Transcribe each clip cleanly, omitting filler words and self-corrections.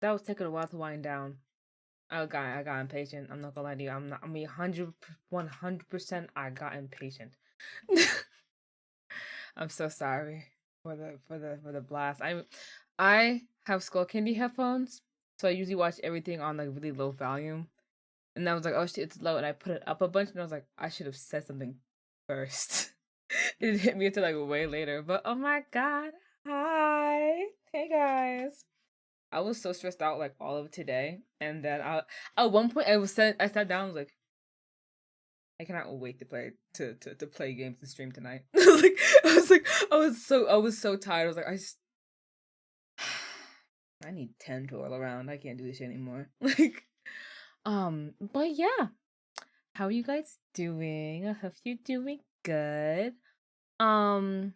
That was taking a while to wind down. I got impatient. I'm not gonna lie to you. I mean, 100%. I got impatient. I'm so sorry for the blast. I have Skull Candy headphones, so I usually watch everything on like really low volume. And I was like, oh shit, it's low, and I put it up a bunch, and I was like, I should have said something first. It hit me until like way later. But oh my god, hi, hey guys. I was so stressed out like all of today, and then at one point I sat down, I was like, I cannot wait to play games and stream tonight. I was so tired. I was like, I need 10 to all around. I can't do this shit anymore. But yeah, how are you guys doing? I hope you're doing good. Um,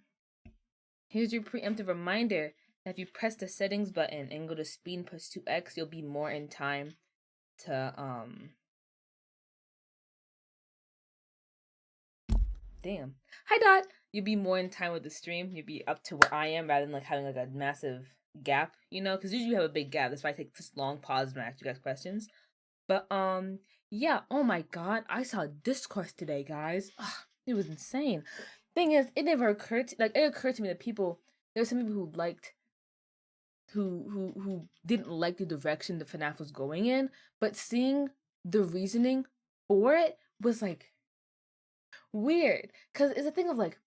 Here's your preemptive reminder that if you press the settings button and go to speed and push 2x, you'll be more in time to damn. Hi Dot. You'll be more in time with the stream. You'll be up to where I am rather than like having like a massive gap, you know, because usually you have a big gap. That's why I take this long pause when I ask you guys questions. But yeah, oh my god, I saw discourse today, guys. Ugh, it was insane. Thing is, it never occurred to, like it occurred to me that there's some people who didn't like the direction the FNAF was going in, but seeing the reasoning for it was like weird. Cause it's a thing of like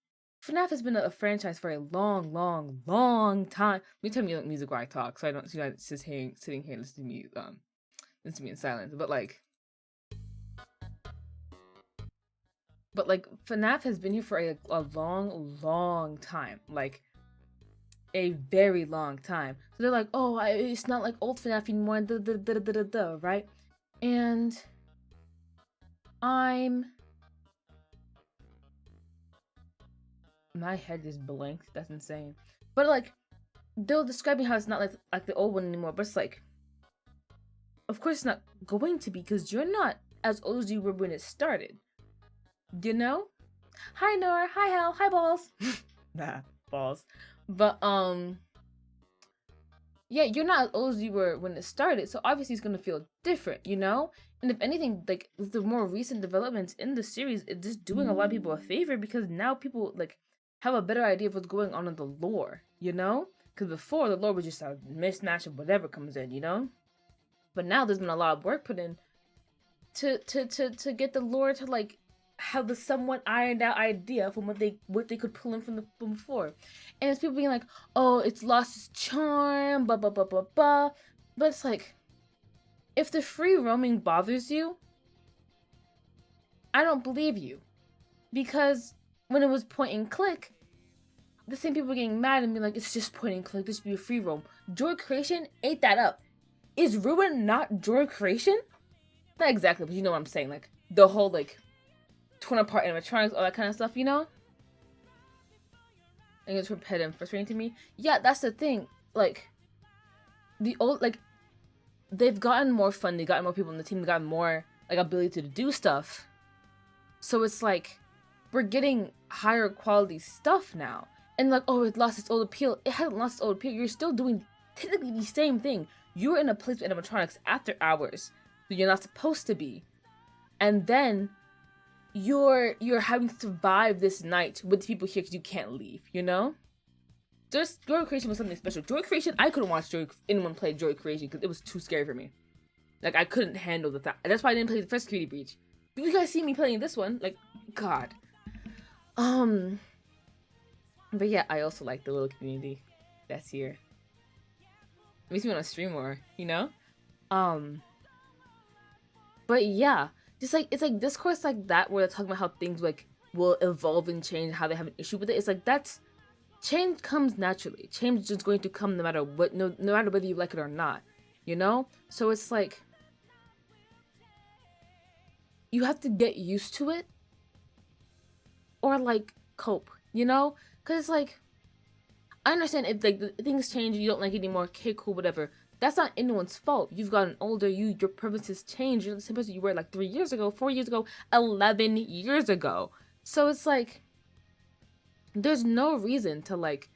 FNAF has been a franchise for a long, long, long time. Let me turn music while I talk, so I don't see you guys just sitting here listening to me in silence. But FNAF has been here for a long, long time. Like a very long time. So they're like, oh, it's not like old FNAF anymore, right? And my head is blanked. That's insane. But like, they'll describe me how it's not like the old one anymore. But it's like, of course, it's not going to be because you're not as old as you were when it started. You know? Hi Nora. Hi Hal. Hi Balls. Nah, Balls. But yeah, you're not as old as you were when it started, so obviously it's gonna feel different, you know? And if anything, like the more recent developments in the series, it's just doing a lot of people a favor because now people like have a better idea of what's going on in the lore, you know? Because before the lore was just a mismatch of whatever comes in, you know? But now there's been a lot of work put in to get the lore to like have the somewhat ironed out idea from what they could pull in from before. And it's people being like, oh, it's lost its charm, blah blah blah blah blah. But it's like, if the free roaming bothers you, I don't believe you. Because when it was point and click, the same people were getting mad and being like, it's just point and click, this should be a free roam. Joy Creation ate that up. Is Ruin not Joy Creation? Not exactly, but you know what I'm saying. Like, the whole, like, torn apart animatronics, all that kind of stuff, you know? And it's repetitive and frustrating to me. Yeah, that's the thing. Like, the old, like, they've gotten more fun, they gotten more people in the team, they got more, like, ability to do stuff. So it's like, we're getting higher quality stuff now. And like, oh, it lost its old appeal. It hasn't lost its old appeal. You're still doing technically the same thing. You're in a place with animatronics after hours that you're not supposed to be. And then you're having to survive this night with people here because you can't leave, you know? Just Joy Creation was something special. Joy Creation, I couldn't watch anyone play Joy Creation because it was too scary for me. Like, I couldn't handle the fact. That's why I didn't play the first Security Breach. But you guys see me playing this one, like, God. But yeah, I also like the little community that's here. It makes me want to stream more, you know? But yeah, just like, it's like discourse like that where they're talking about how things like will evolve and change, how they have an issue with it. It's like, that's, change comes naturally. Change is just going to come no matter what, no matter whether you like it or not, you know? So it's like, you have to get used to it or like cope, you know? Because it's like, I understand if like the things change and you don't like it anymore, okay, cool, whatever. That's not anyone's fault. You've gotten older, your preferences change. You're the same person you were like 3 years ago, 4 years ago, 11 years ago. So it's like, there's no reason to like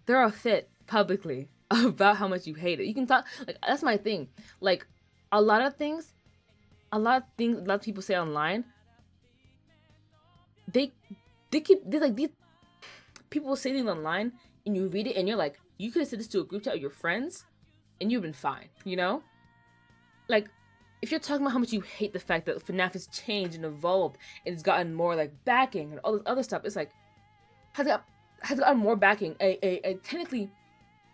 throw a fit publicly about how much you hate it. You can talk, like, that's my thing. Like, a lot of people say online, they like, these people will say things online and you read it and you're like, you could have said this to a group chat with your friends and you've been fine, you know? Like, if you're talking about how much you hate the fact that FNAF has changed and evolved and it's gotten more like backing and all this other stuff, it's like, has gotten more backing, technically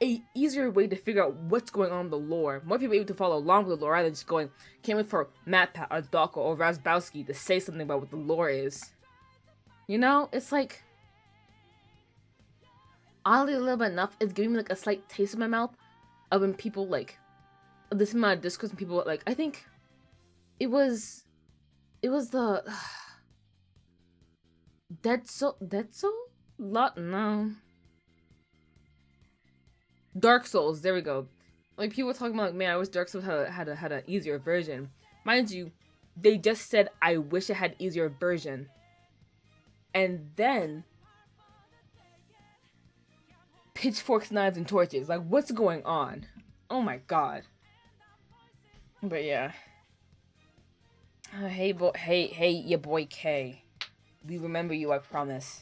a easier way to figure out what's going on in the lore. More people able to follow along with the lore rather than just going, can't wait for MatPat or Dawko or Razbowski to say something about what the lore is. You know, it's like, oddly a little bit enough, it's giving me like a slight taste in my mouth of when people like, this amount of discourse and people like, I think it was the Dead Soul? No. Dark Souls, there we go. Like, people were talking about, like, man, I wish Dark Souls had an easier version. Mind you, they just said, I wish it had easier version. And then pitchforks, knives, and torches. Like, what's going on? Oh my god. But yeah. Hey, your boy K. We remember you, I promise.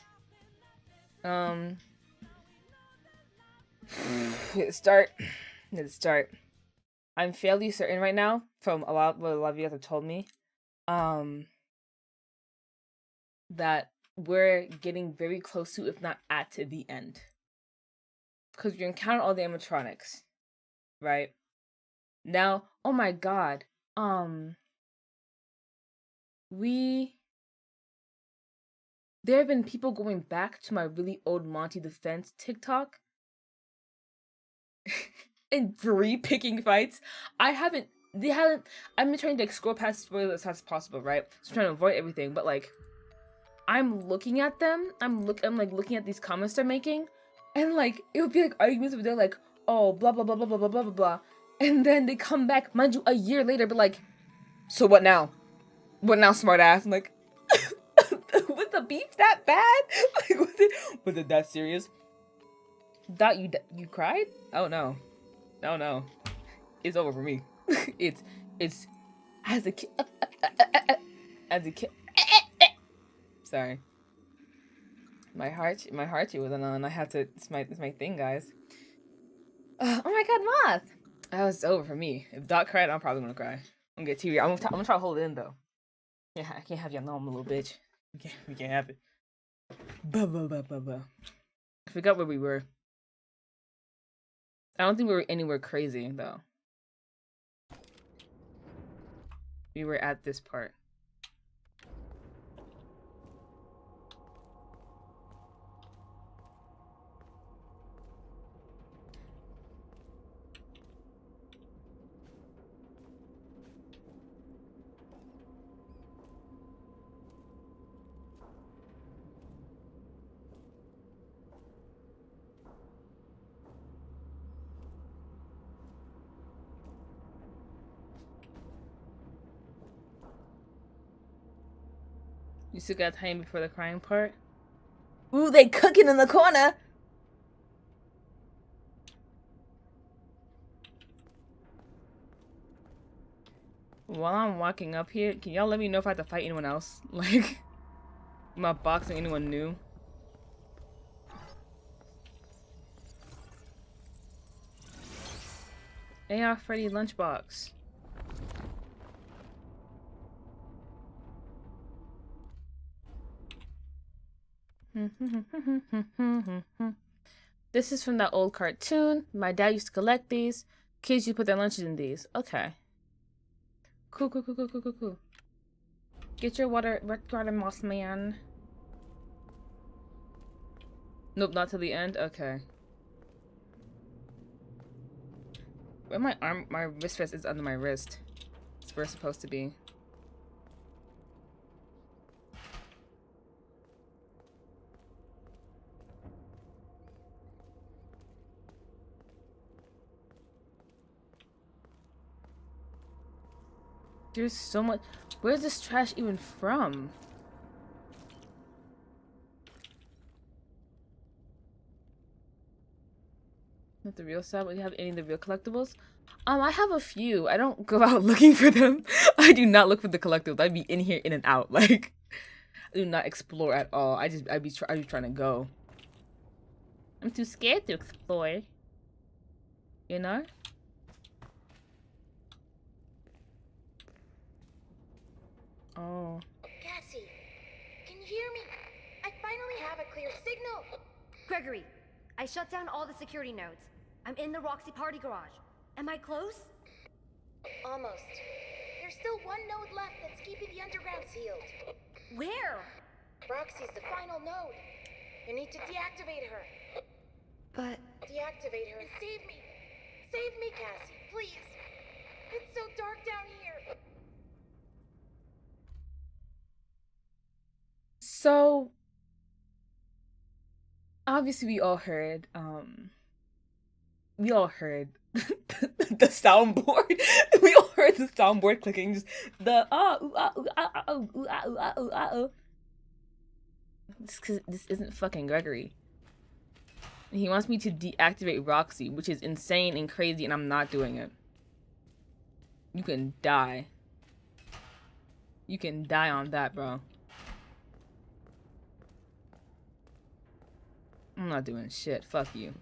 Let's start. I'm fairly certain right now, from what a lot of you guys have told me, that we're getting very close to, if not at the end. Because you encounter all the animatronics, right? Now, oh my god, there have been people going back to my really old Monty Defense TikTok and picking fights. I've been trying to like scroll past spoilers as fast as possible, right? So I'm trying to avoid everything, but like, I'm looking at them, I'm like looking at these comments they're making, and like, it would be like arguments where they're like, oh, blah, blah, blah, blah, blah, blah, blah, blah, blah, and then they come back, mind you, a year later, but like, so what now? What now, smart ass? I'm like, was the beef that bad? Like, was it that serious? Dot, you cried? Oh no. Oh no. It's over for me. it's as a kid. Sorry. My heart wasn't on. I had to. It's my thing, guys. Oh my god, Moth. That was over for me. If Dot cried, I'm probably gonna cry. I'm gonna get teary. I'm gonna try to hold it in though. Yeah, I can't have y'all know I'm a little bitch. We can't have it. I forgot where we were. I don't think we were anywhere crazy though. We were at this part. You still got time before the crying part? Ooh, they cooking in the corner! While I'm walking up here, can y'all let me know if I have to fight anyone else? Like, I'm not boxing anyone new. AR Freddy lunchbox. This is from that old cartoon. My dad used to collect these. Kids used to put their lunches in these. Okay. Cool, cool, cool, cool, cool, cool, cool. Get your water, moss man. Nope, not till the end? Okay. Where my wrist rest is under my wrist. It's where it's supposed to be. There's so much. Where's this trash even from? Not the real side. Do you have any of the real collectibles? I have a few. I don't go out looking for them. I do not look for the collectibles. I'd be in here, in and out. Like, I do not explore at all. I'd be trying to go. I'm too scared to explore. You know? Oh. Cassie, can you hear me? I finally have a clear signal. Gregory, I shut down all the security nodes. I'm in the Roxy party garage. Am I close? Almost. There's still one node left that's keeping the underground sealed. Where? Roxy's the final node. You need to deactivate her. But... Deactivate her and save me. Save me, Cassie, please. It's so dark down here. So, obviously we all heard the soundboard. We all heard the soundboard clicking, just the this isn't fucking Gregory. And he wants me to deactivate Roxy, which is insane and crazy, and I'm not doing it. You can die. You can die on that, bro. I'm not doing shit. Fuck you.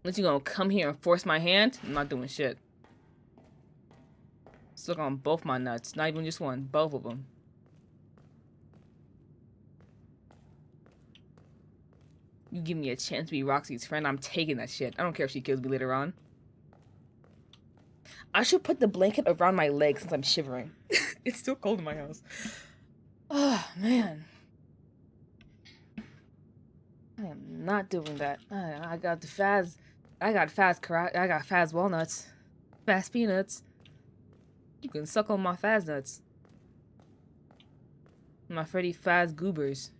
Unless you're gonna come here and force my hand, I'm not doing shit. Suck on both my nuts. Not even just one. Both of them. You give me a chance to be Roxy's friend, I'm taking that shit. I don't care if she kills me later on. I should put the blanket around my legs since I'm shivering. It's still cold in my house. Oh, man. I am not doing that. I got the Faz. I got Faz walnuts. Faz peanuts. You can suck on my Faz nuts. My Freddy Faz goobers.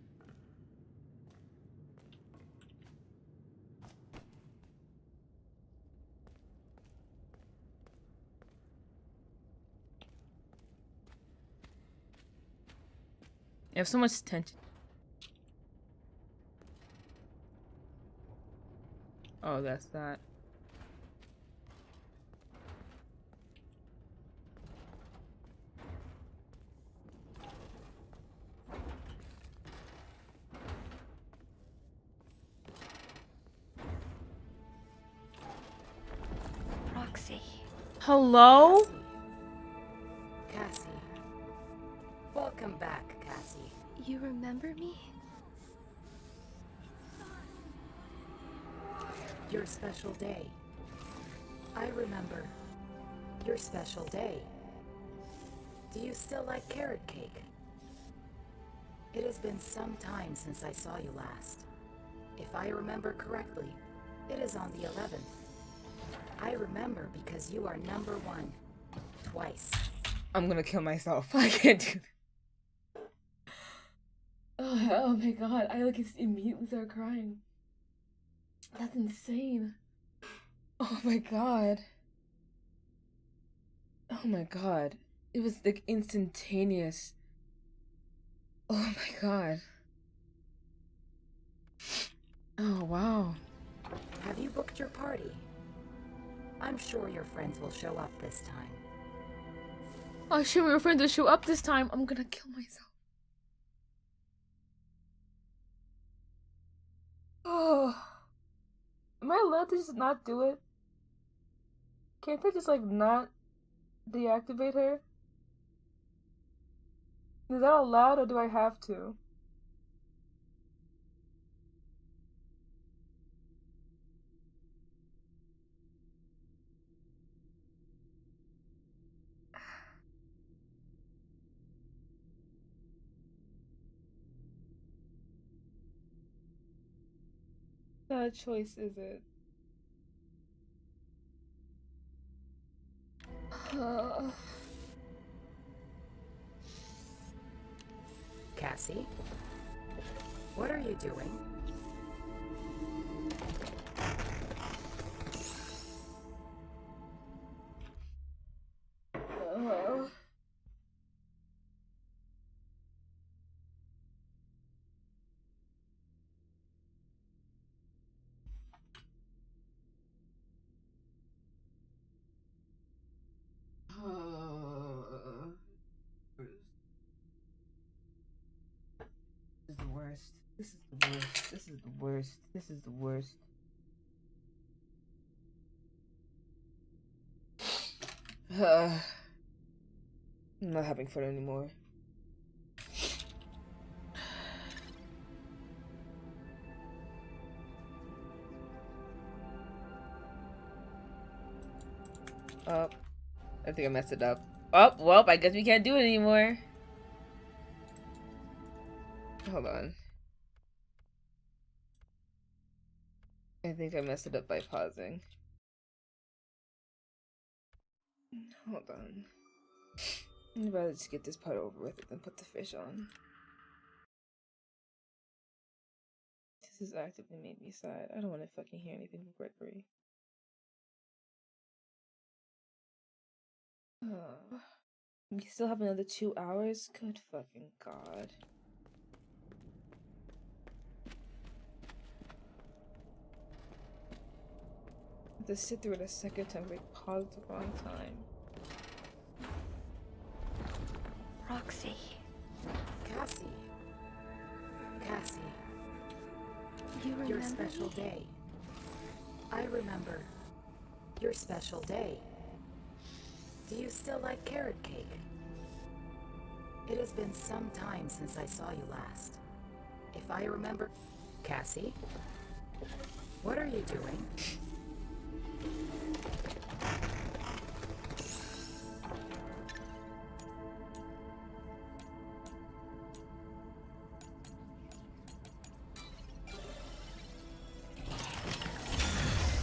You have so much tension. Oh, that's that. Roxy. Hello? Cassie. Welcome back, Cassie. You remember me? Your special day. I remember. Your special day. Do you still like carrot cake? It has been some time since I saw you last. If I remember correctly, it is on the 11th. I remember because you are number 1. Twice. I'm gonna kill myself. I can't do that. Oh my god. I like immediately started crying. That's insane. Oh my god. Oh my god. It was like instantaneous. Oh my god. Oh wow. Have you booked your party? I'm sure your friends will show up this time. Oh shit, we were friends to show up this time. I'm gonna kill myself. Oh. Am I allowed to just not do it? Can't I just like not deactivate her? Is that allowed or do I have to? Not a choice, is it? Cassie? What are you doing? This is the worst. This is the worst. This is the worst. This is the worst. I'm not having fun anymore. Oh, I think I messed it up. Oh, well, I guess we can't do it anymore. Hold on. I think I messed it up by pausing. Hold on. I'd rather just get this part over with than put the fish on. This has actively made me sad. I don't want to fucking hear anything from Gregory. Oh. We still have another 2 hours? Good fucking god. I have to sit through it a second time, like pause at the wrong time. Roxy. Cassie. Cassie. You remember Your special day. I remember. Your special day. Do you still like carrot cake? It has been some time since I saw you last. If I remember... Cassie? What are you doing?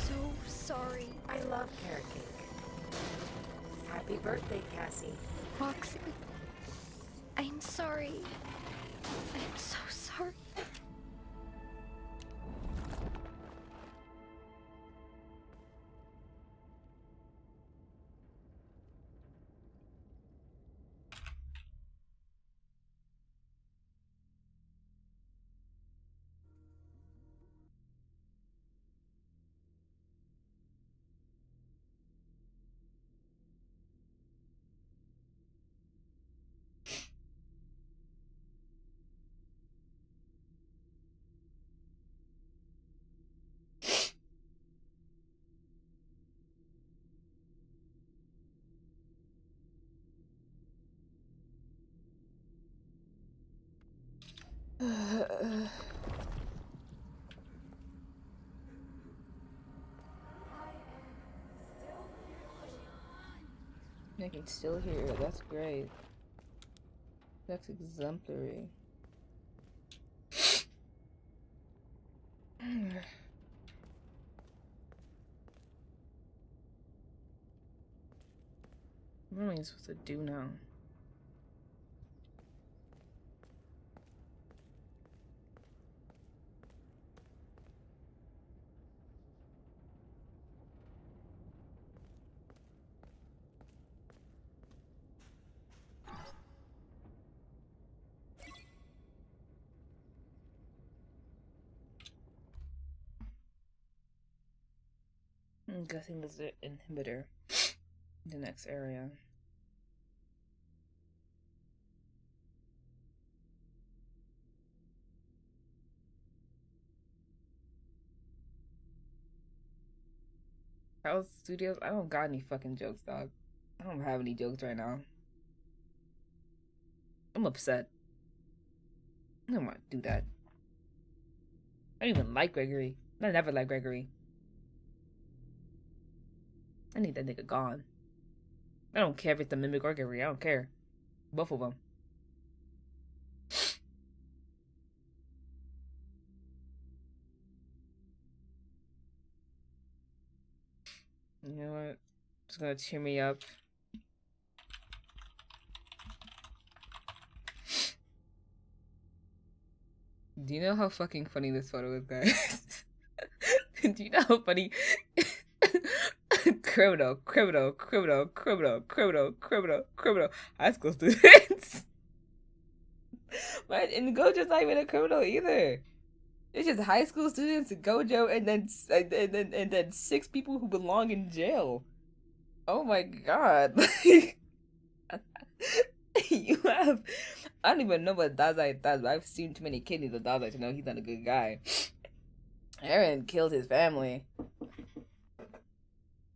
So sorry. I love carrot cake. Happy birthday, Cassie. Roxy. I'm sorry. I'm so sorry. I can still hear it. That's great. That's exemplary. What am I supposed to do now? I'm guessing this is an inhibitor. The next area. House Studios? I don't got any fucking jokes, dog. I don't have any jokes right now. I'm upset. I don't want to do that. I don't even like Gregory. I never liked Gregory. I need that nigga gone. I don't care if it's the Mimic or Gregory. I don't care. Both of them. You know what? It's gonna cheer me up. Do you know how fucking funny this photo is, guys? Do you know how funny? Criminal. High school students. But and Gojo's not even a criminal either. It's just high school students, Gojo, and then 6 people who belong in jail. Oh my god. You have, I don't even know what Dazai does, but I've seen too many kidneys of Dazai to know he's not a good guy. Eren killed his family.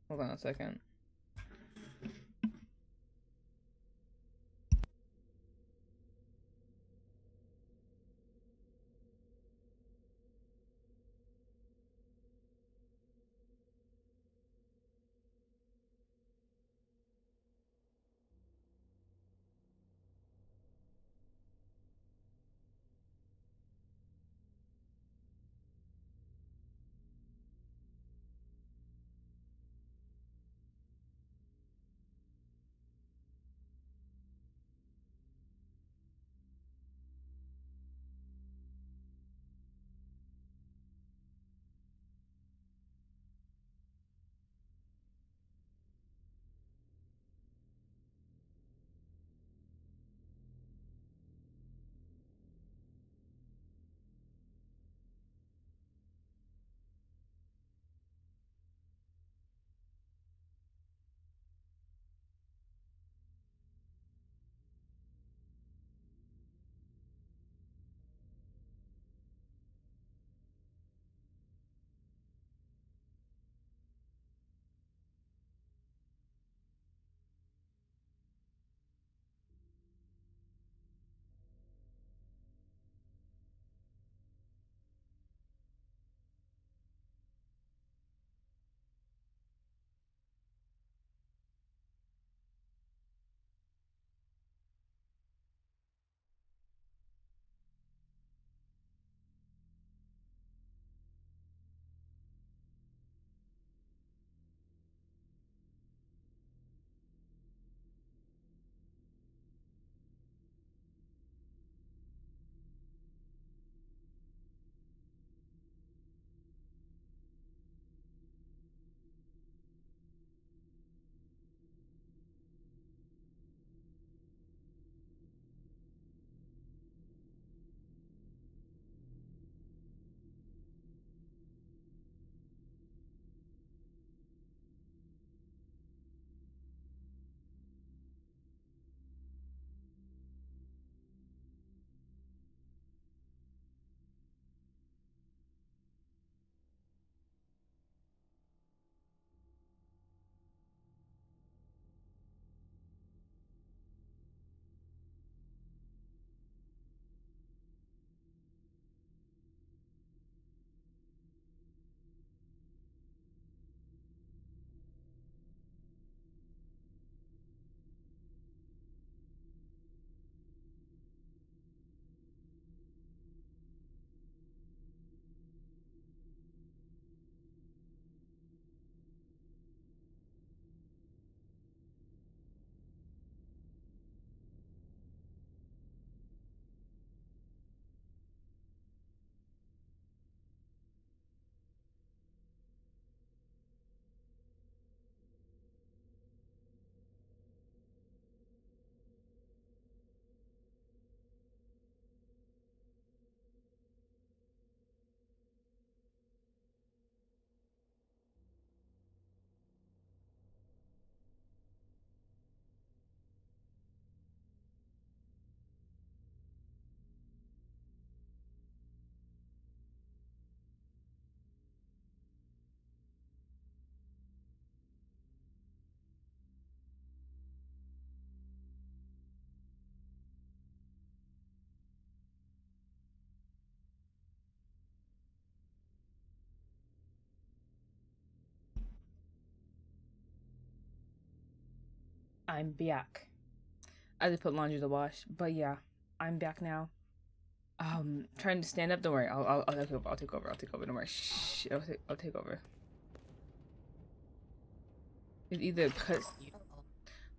Hold on a second. I'm back. I just put laundry to wash, but yeah, I'm back now. Trying to stand up. Don't worry. I'll take over. I'll take over. I'll take over. Don't worry. Shh. I'll take over. It's either cut.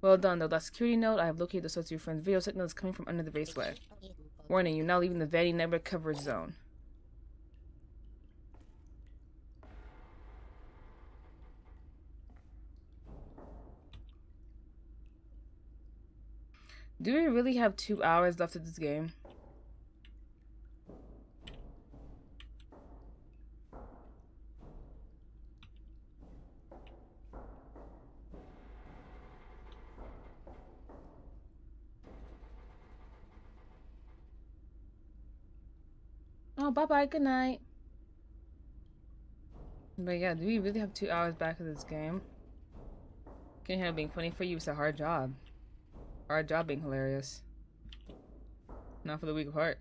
Well done, though. That security note. I have located the source of your friend's video signal is coming from under the raceway. Warning: you're now leaving the vanity network coverage zone. Do we really have 2 hours left of this game? Oh, bye-bye. Good night. But yeah, do we really have 2 hours back of this game? Can't handle being funny for you. It's a hard job. Hard job being hilarious. Not for the weak of heart.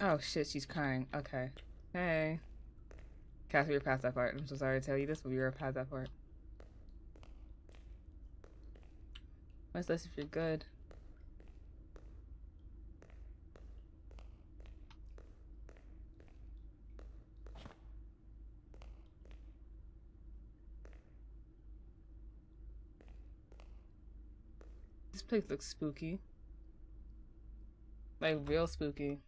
Oh shit, she's crying. Okay. Hey. Cass, we were past that part. I'm so sorry to tell you this, but we were past that part. Much less if you're good. This place looks spooky. Like, real spooky.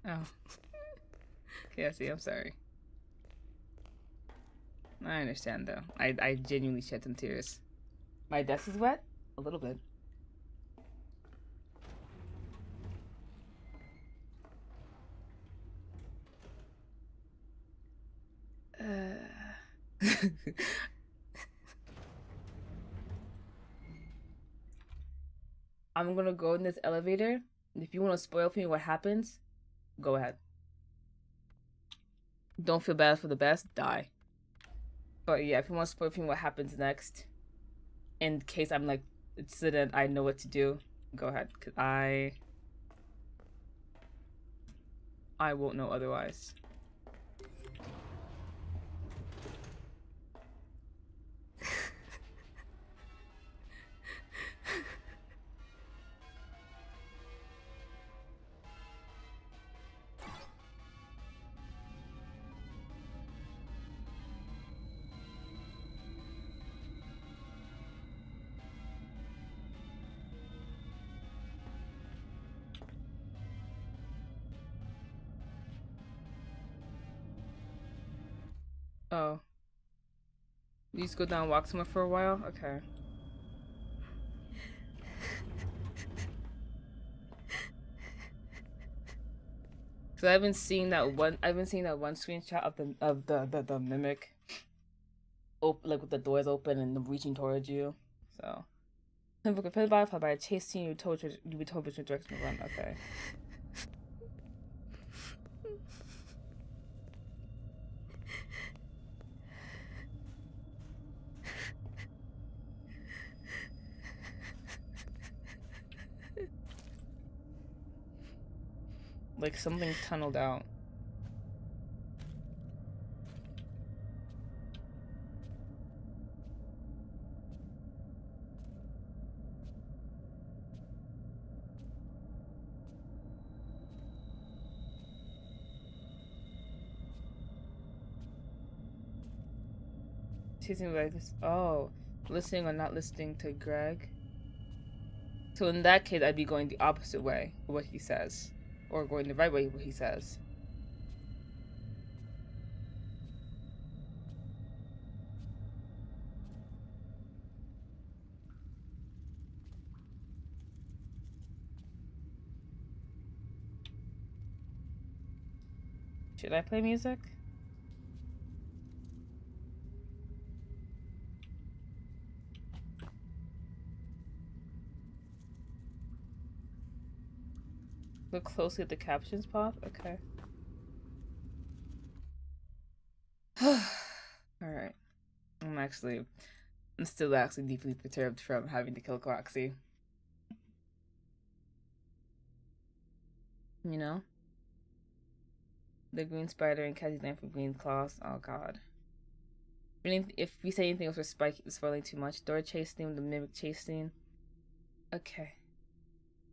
Oh. Cassie, I'm sorry. I understand, though. I genuinely shed some tears. My desk is wet? A little bit. I'm gonna go in this elevator. If you want to spoil for me what happens, go ahead. Don't feel bad for the best, die. But yeah, if you want to spoil for me what happens next, in case I'm like, so that I know what to do, go ahead. Cause I won't know otherwise. Oh. You just go down and walk somewhere for a while? Okay. Cause I've been seeing that one screenshot of the mimic like with the doors open and reaching towards you. So book a pin by followed by a chase scene, you be told which direction to run. Okay. Like something's tunneled out. Chasing like this. Oh, listening or not listening to Greg. So in that case, I'd be going the opposite way of what he says, or going the right way what he says. Should I play music? Look closely at the captions pop? Okay. Alright. I'm still actually deeply perturbed from having to kill Roxy. You know? The green spider and Cassie's name for green claws. Oh god. If we say anything else for Spike, it's spoiling too much. Door chase theme, the mimic chase scene. Okay.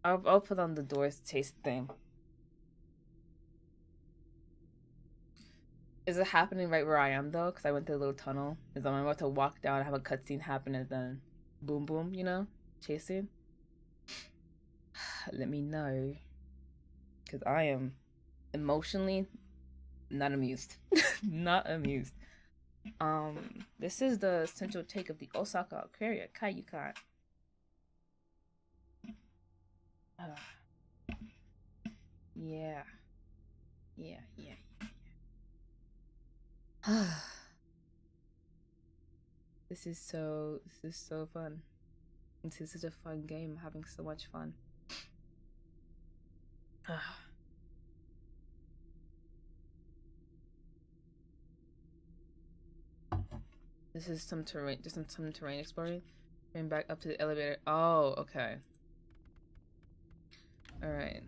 I'll put on the doors chase theme. Is it happening right where I am though? Because I went through a little tunnel. Is I'm about to walk down, have a cutscene happen, and then boom boom, you know? Chasing. Let me know. Because I am emotionally not amused. Not amused. This is the central take of the Osaka Aquaria Kaiyukan. Yeah. This is so fun. This is such a fun game. I'm having so much fun. This is some terrain, just some terrain exploring. Going back up to the elevator. Oh, okay. Alright.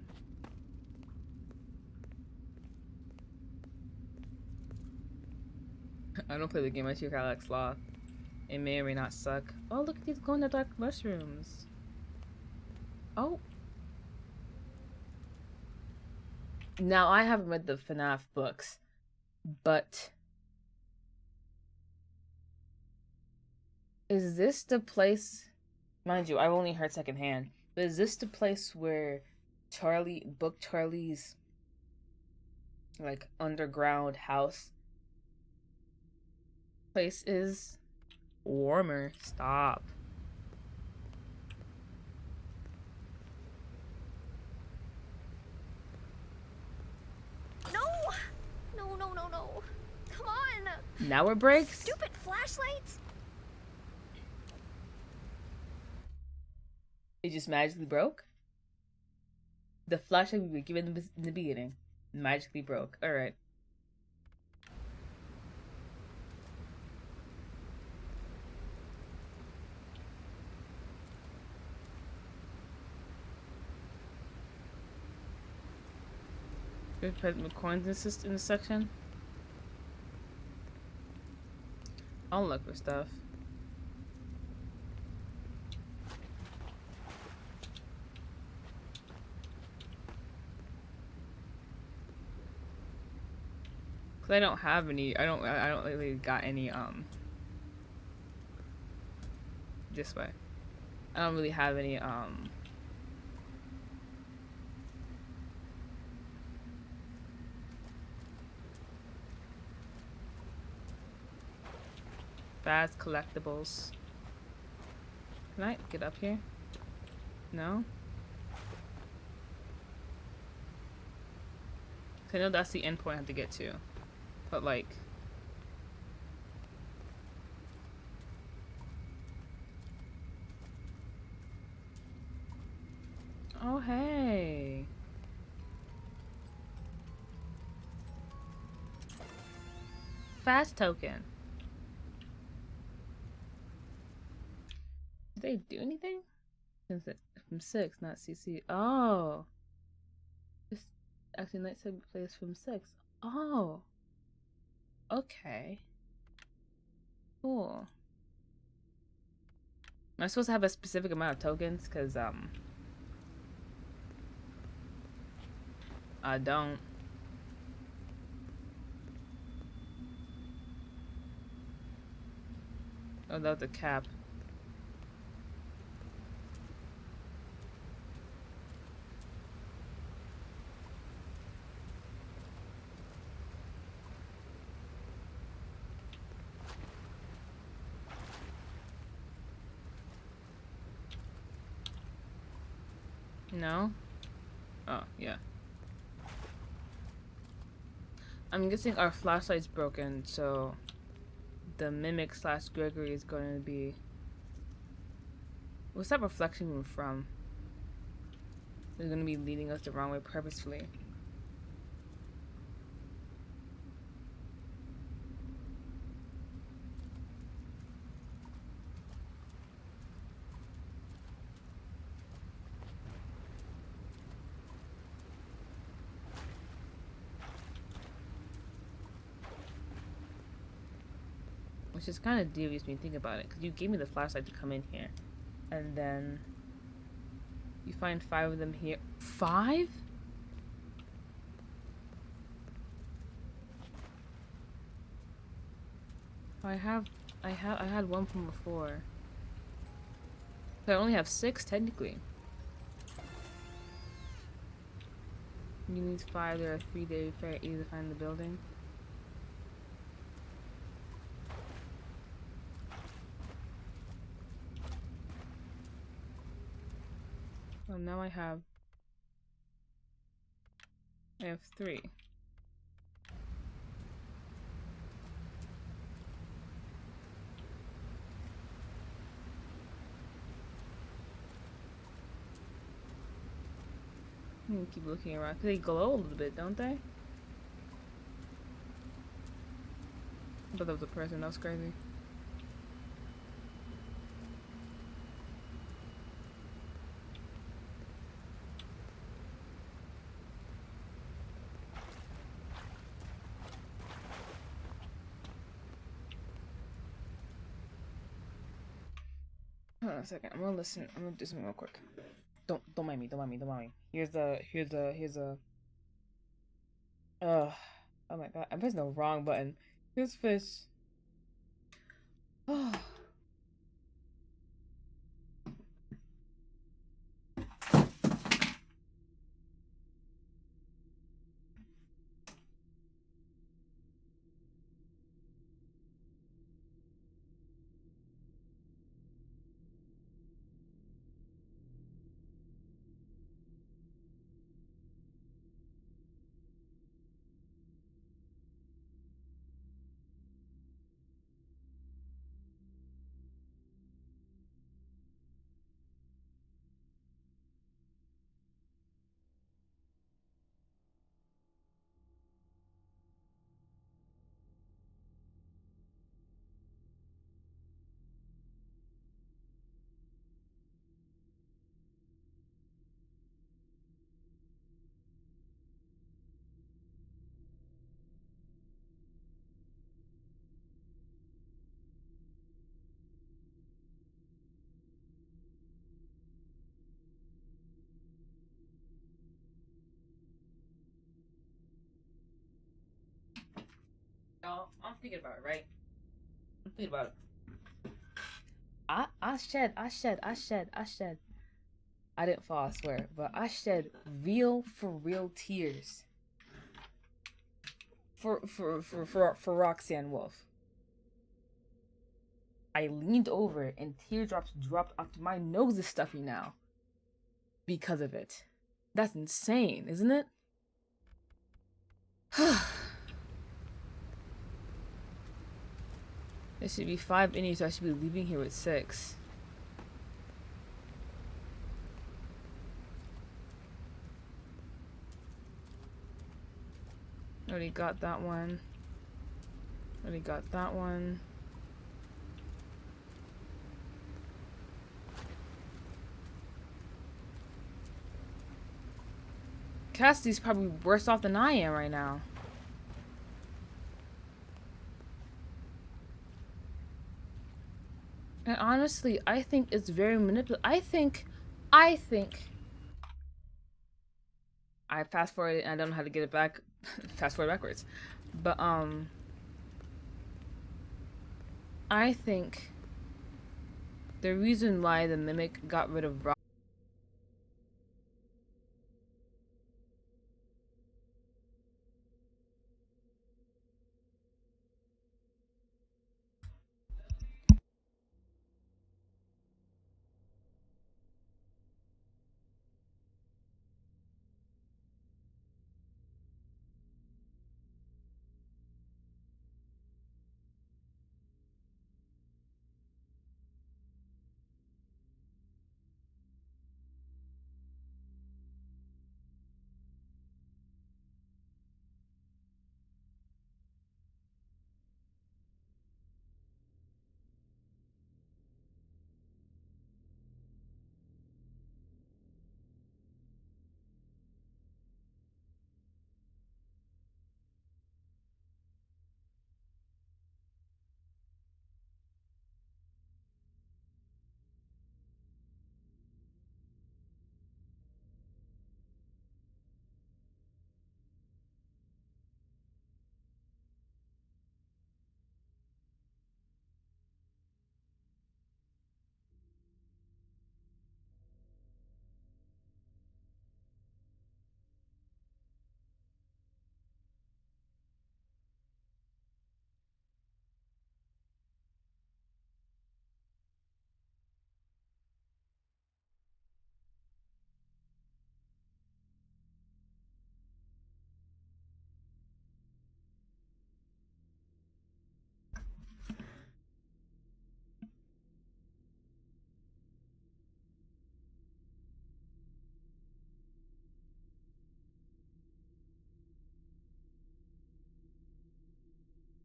I don't play the game, I see kind of like sloth. It may or may not suck. Oh, look at these glow-in-the-dark mushrooms. Oh. Now, I haven't read the FNAF books, but is this the place, mind you, I've only heard secondhand, but is this the place where Charlie booked Charlie's like underground house place is? Warmer. Stop. No! No. Come on! Now it breaks? Stupid flashlights! It just magically broke? The flashlight we were given in the beginning magically broke. Alright. Good put coins in this section. I'll look for stuff. Cause I don't have any. I don't really got any. This way. I don't really have any. Fast collectibles. Can I get up here? No? I know that's the end point I have to get to. But like... Oh, hey. Fast token. Did they do anything? Since it from 6, not CC. Oh. This actually lightsaber plays from 6. Oh. Okay. Cool. Am I supposed to have a specific amount of tokens? Cause I don't. Oh, that's a cap. No? Oh, yeah. I'm guessing our flashlight's broken, so the mimic slash Gregory is going to be... What's that reflection room from? They're going to be leading us the wrong way purposefully. Which is kind of devious when you think about it, because you gave me the flashlight to come in here. And then you find 5 of them here. 5? I had one from before. So I only have 6 technically. You need 5, there are 3 days before easy to find the building. Well, now I have 3. Keep looking around. 'Cause they glow a little bit, don't they? I thought that was a person. That was crazy. Hold on a second. I'm gonna listen. I'm gonna do something real quick. Don't mind me. Don't mind me. Don't mind me. Here's a. Oh my god! I'm pressing the wrong button. Here's fish. Oh. Y'all, I'm thinking about it, right? I'm thinking about it. I shed. I didn't fall, I swear, but I shed real for real tears for Roxanne Wolf. I leaned over and teardrops dropped onto my nose is stuffy now because of it. That's insane, isn't it? There should be 5 innings, so I should be leaving here with 6. Already got that one. Already got that one. Cassidy's probably worse off than I am right now. And honestly, I think it's very manipulative. I think I fast forwarded and I don't know how to get it back. Fast forward backwards. But I think the reason why the mimic got rid of Rock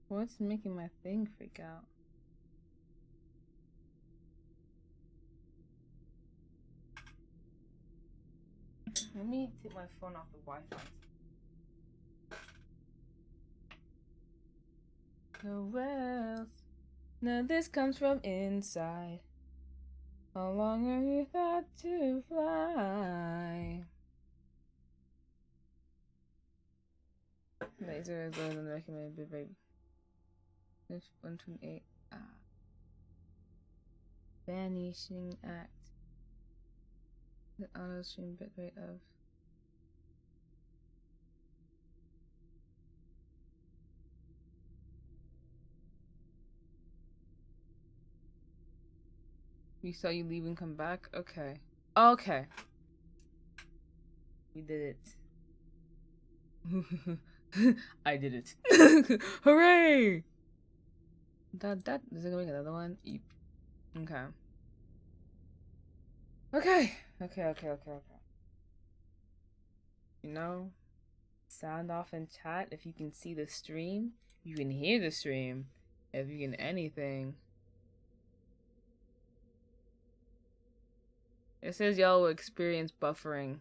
What's making my thing freak out? Let me take my phone off the Wi-Fi. Where else? Now this comes from inside. How long have you thought to fly? Laser is lower than the recommended bit rate. 128. Vanishing act. The auto stream bit rate of. We saw you leave and come back? Okay. Okay. We did it. I did it. Hooray! That is it gonna make another one? Eep. Okay. Okay. You know, sound off in chat if you can see the stream. You can hear the stream. If you can anything. It says y'all will experience buffering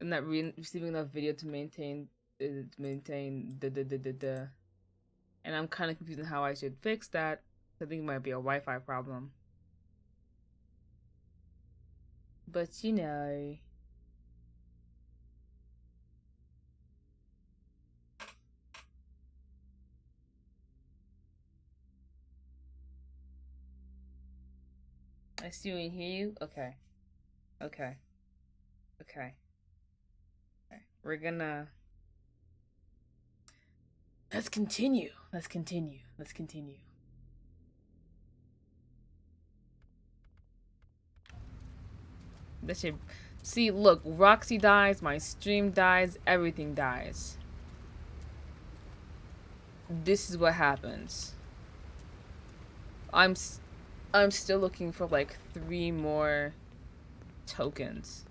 and not receiving enough video to maintain the. And I'm kind of confused on how I should fix that. I think it might be a Wi-Fi problem. But you know. I see you and hear you. Okay. We're gonna. Let's continue. That should. See, look, Roxy dies, my stream dies, everything dies. This is what happens. I'm still looking for like 3 more tokens.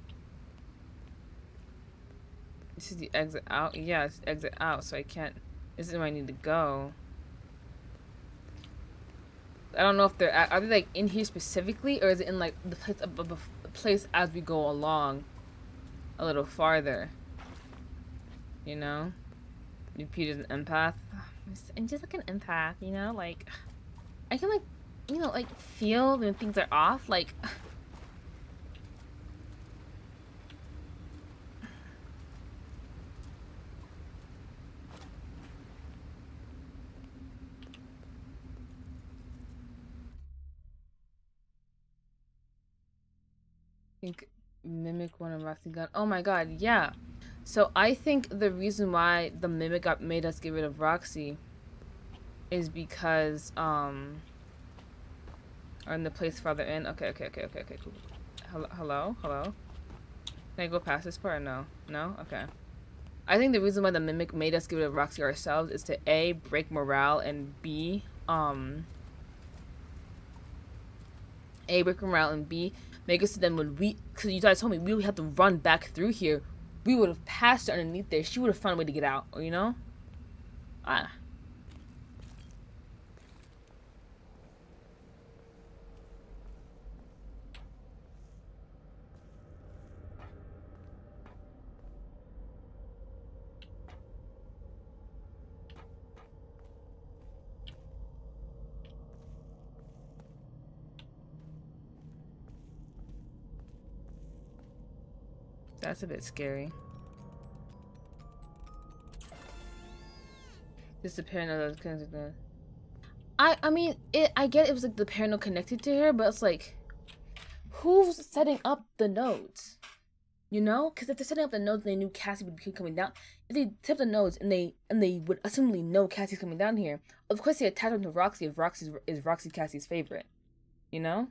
This is the exit out. Yeah, it's exit out, so I can't. This is where I need to go. I don't know if they're are they like in here specifically, or is it in like the place as we go along, a little farther. You know, Peter's an empath. I'm just like an empath, you know, like I can like, you know, like feel when things are off, like. Think mimic one of Roxy gun. Oh my god, yeah. So I think the reason why the mimic made us get rid of Roxy is because or in the place farther in. Okay, cool. Hello. Can I go past this part or no? No? Okay. I think the reason why the mimic made us get rid of Roxy ourselves is to A, break morale, and B, break morale, and B, make us so then when because you guys told me we would have to run back through here, we would have passed her underneath there. She would have found a way to get out, or you know? That's a bit scary. Just the paranoid connected to. I mean, I get it was like the paranoid connected to her, but it's like, who's setting up the nodes? You know, because if they're setting up the nodes, and they knew Cassie would be coming down. If they set up the nodes and they would assumably know Cassie's coming down here, of course they attach them to Roxy if Roxy Cassie's favorite. You know.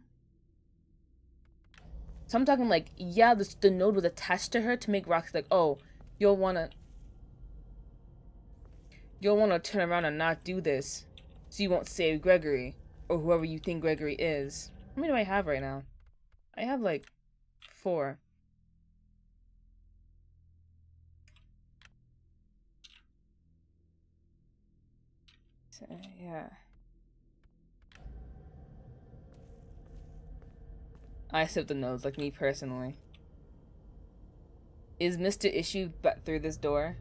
So I'm talking like, yeah, the node was attached to her to make Roxy like, oh, you'll wanna turn around and not do this, so you won't save Gregory or whoever you think Gregory is. How many do I have right now? I have like 4. Yeah. I sip the nose, like me personally. Is Mr. Issue back through this door?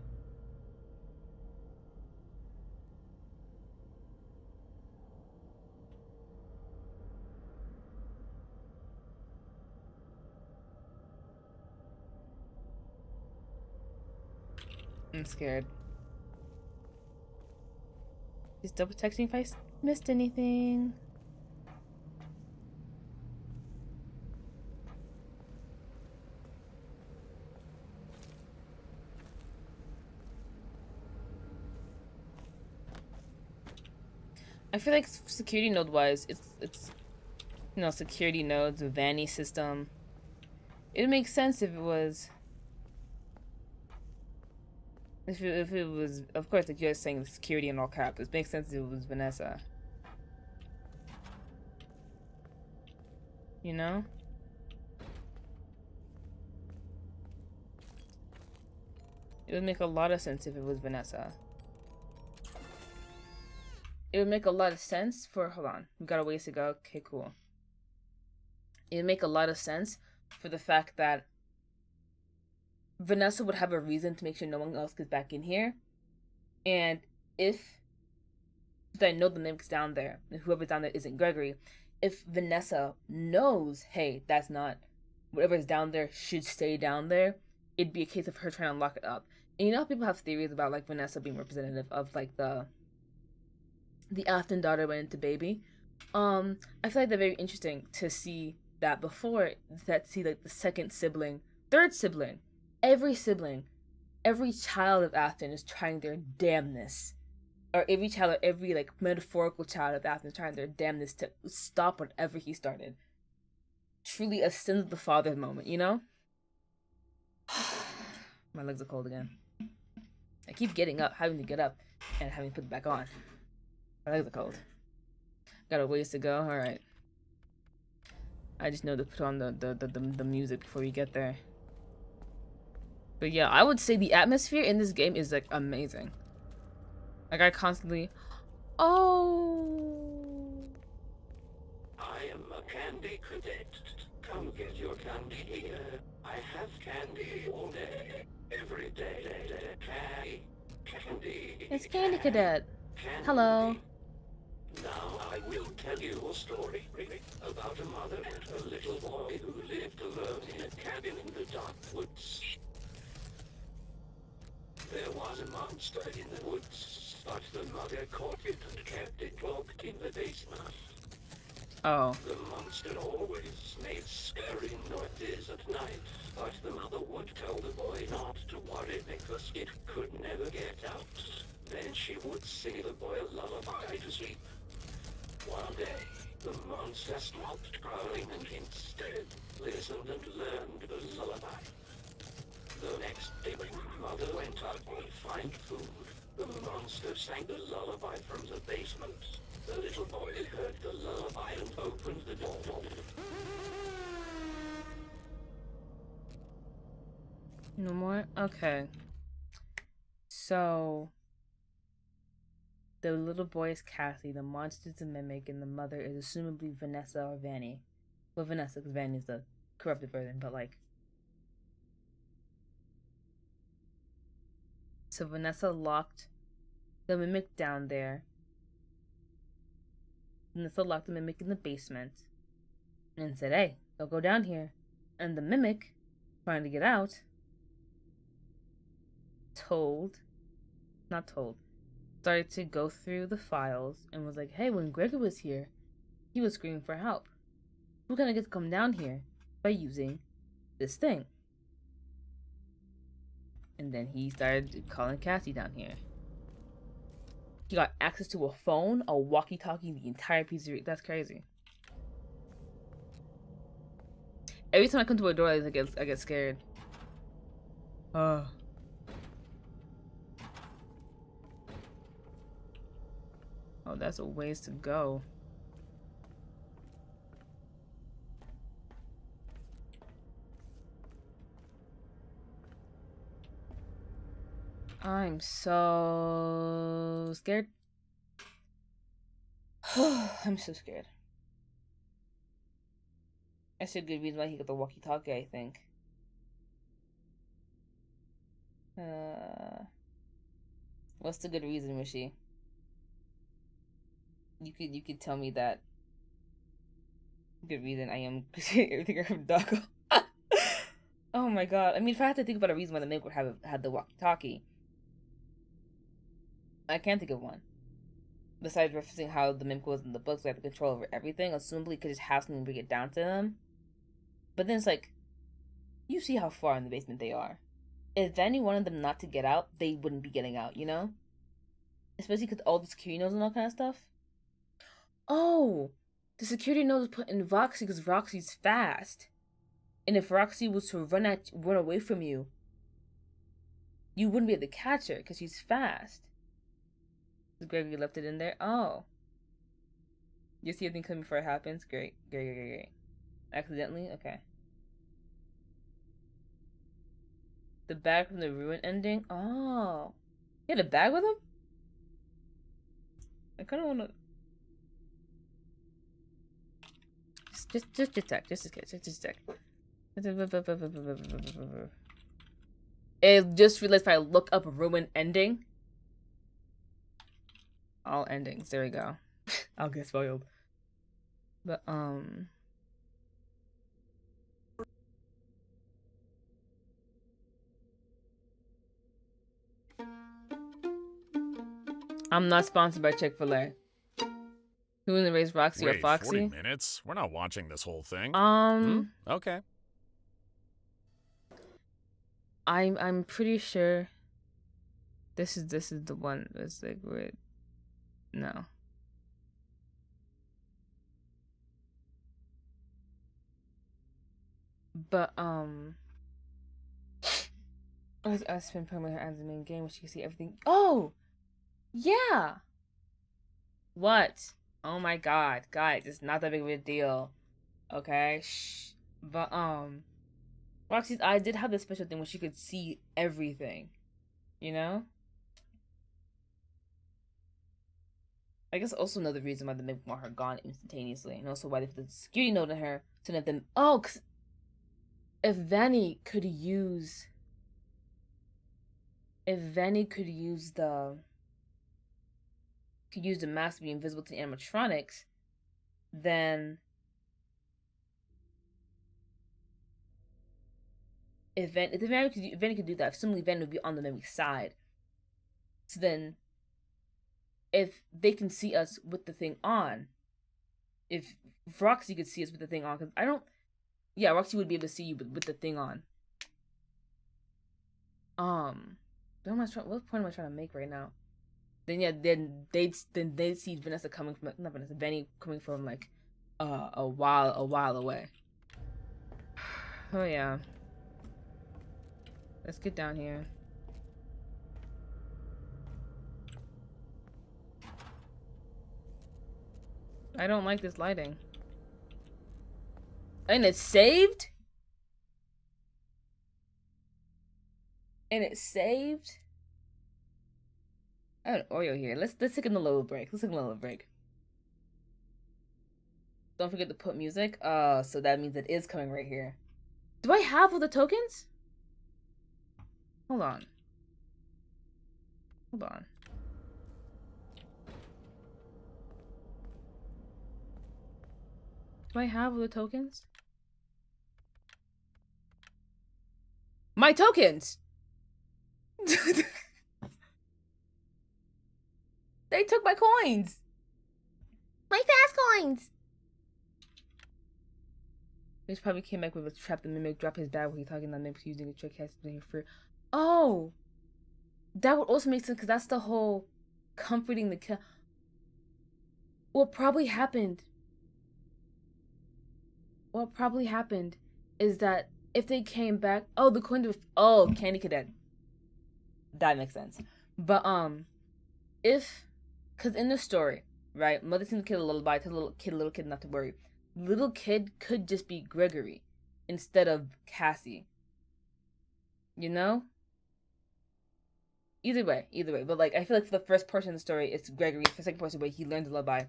I'm scared. Just double texting if I missed anything. I feel like security node wise, it's you know, security nodes, a Vanny system. It makes sense if it was. If it was, of course, like you're saying security in all caps, it makes sense if it was Vanessa. You know? It would make a lot of sense if it was Vanessa. It would make a lot of sense for, hold on, we got a ways to go. Okay, cool. It would make a lot of sense for the fact that Vanessa would have a reason to make sure no one else gets back in here. And if I know the mimic's down there, and whoever's down there isn't Gregory, if Vanessa knows, hey, that's not, whatever's down there should stay down there, it'd be a case of her trying to lock it up. And you know how people have theories about, like, Vanessa being representative of, like, the Afton daughter went into baby. I feel like they're very interesting to see that before that, see, like, the second sibling, third sibling, every child of Afton is trying their damnness. Or every child, or every, like, metaphorical child of Afton is trying their damnness to stop whatever he started. Truly a sin of the father moment, you know? My legs are cold again. I keep getting up, having to get up, and having to put it back on. My legs are cold. Got a ways to go. All right. I just know to put on the music before we get there. But yeah, I would say the atmosphere in this game is, like, amazing. Like, I constantly, oh. I am a candy cadet. Come get your candy here. I have candy all day, every day. Candy. It's Candy Cadet. Candy. Hello. Now I will tell you a story about a mother and her little boy who lived alone in a cabin in the dark woods. There was a monster in the woods, but the mother caught it and kept it locked in the basement. Oh. The monster always made scary noises at night, but the mother would tell the boy not to worry because it could never get out. Then she would sing the boy a lullaby to sleep. One day, the monster stopped growling and instead listened and learned the lullaby. The next day when mother went out to find food, the monster sang the lullaby from the basement. The little boy heard the lullaby and opened the door. No more? Okay. So, the little boy is Cassie, the monster's a mimic, and the mother is assumably Vanessa or Vanny. Well, Vanessa, because Vanny's the corrupted version, but, like, so Vanessa locked the mimic down there. Vanessa locked the mimic in the basement and said, hey, don't go down here. And the mimic, trying to get out, started to go through the files and was like, hey, when Gregor was here, he was screaming for help. Who can I get to come down here by using this thing? And then he started calling Cassie down here. He got access to a phone, a walkie-talkie, the entire piece of it. That's crazy. Every time I come to a door, I get scared. Oh, that's a ways to go. I'm so scared. I'm so scared. That's a good reason why he got the walkie-talkie, I think. What's the good reason, Rishi? You could tell me that good reason I am everything from Doggo. Oh my god. I mean, if I had to think about a reason why the Mink would have had the walkie-talkie, I can't think of one. Besides referencing how the Mink was in the books, we have the control over everything, assumably could just have something bring it down to them. But then it's like, you see how far in the basement they are. If Vanny wanted them not to get out, they wouldn't be getting out, you know? Especially because all the security nodes and all kind of stuff. Oh! The security node was put in Roxy because Roxy's fast. And if Roxy was to run away from you, you wouldn't be able to catch her because she's fast. Gregory left it in there. Oh. You see everything coming before it happens? Great. Great. Accidentally? Okay. The bag from the ruin ending? Oh. He had a bag with him? I kind of want to... Just check. Just check. It just realized if I look up ruin ending... All endings. There we go. I'll get spoiled. But, I'm not sponsored by Chick-fil-A. Who in the race, Roxy or Foxy? 40 minutes? We're not watching this whole thing. Okay. I'm pretty sure this is the one that's like weird. No. But I spent playing with her as the main game where she can see everything. Oh, yeah. What? Oh my god, guys, it's not that big of a deal. Okay, shh. But Roxy's eye did have this special thing where she could see everything. You know? I guess also another reason why they want her gone instantaneously, and also why they put the security note in her to let them. Oh, cause if Vanny could use the mask to be invisible to animatronics, then if Vanny could do that, assuming Vanny would be on the memory side. So then, if they can see us with the thing on, if Roxy could see us with the thing on, because Roxy would be able to see you with the thing on. What point am I trying to make right now? Then they'd see Vanessa coming from, not Vanessa, Vanny coming from like a while away. Oh yeah. Let's get down here. I don't like this lighting. And it's saved? I have an Oreo here. Let's take a little break. Don't forget to put music. So that means it is coming right here. Do I have all the tokens? Hold on. Do I have all the tokens? My tokens! They took my coins! My fast coins! They probably came back with a trap the mimic, drop his bag while he's talking, that mimic using a trick has to be for. Oh! That would also make sense because that's the whole comforting the kill. What probably happened is that if they came back, the coin of Candy Cadet. That makes sense. But because in the story, right, Mother sings the kid a lullaby, tells little kid not to worry. Little kid could just be Gregory instead of Cassie. You know? Either way. But like, I feel like for the first portion of the story, it's Gregory. For the second portion, where he learns the lullaby,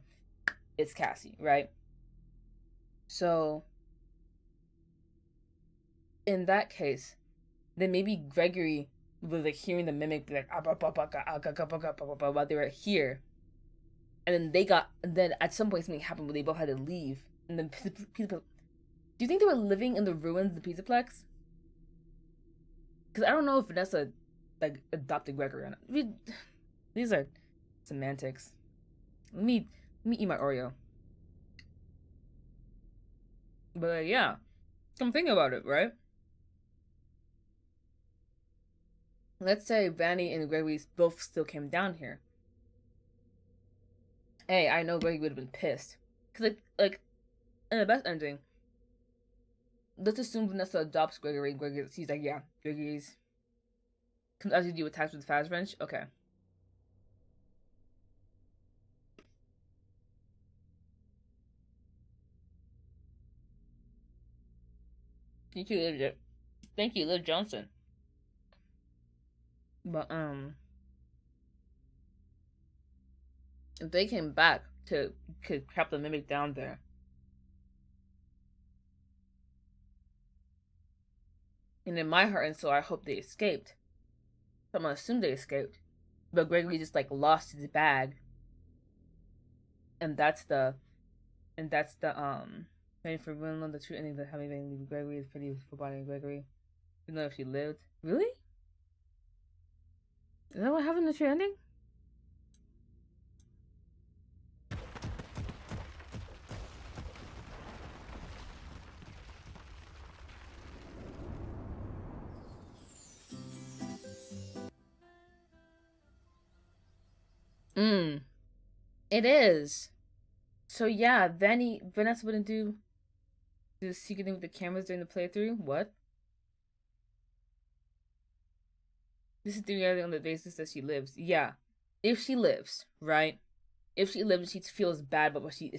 it's Cassie, right? So in that case, then maybe Gregory was like hearing the mimic be like while they were here, and then then at some point something happened where they both had to leave, and then people. Do you think they were living in the ruins of the Pizzaplex? Because I don't know if Vanessa like adopted Gregory or not. These are semantics. Let me eat my Oreo. But yeah, I'm thinking about it, right? Let's say Vanny and Gregory both still came down here. Hey, I know Gregory would have been pissed. Because, like, in the best ending, let's assume Vanessa adopts Gregory, and Gregory, she's like, yeah, Gregory's comes out to do attacks with Faz Wrench. Okay. Thank you, Liv Johnson. But if they came back to trap the mimic down there, and in my heart and soul, I hope they escaped. So I'm gonna assume they escaped, but Gregory just like lost his bag, and that's the waiting for Winland, the true ending that having been Gregory is pretty for body Gregory. You know if she lived. Really? Is that what happened in the true ending? It is. So yeah, Vanessa wouldn't do the secret thing with the cameras during the playthrough? What? This is the reality on the basis that she lives. Yeah. If she lives, right? If she lives and she feels bad about what she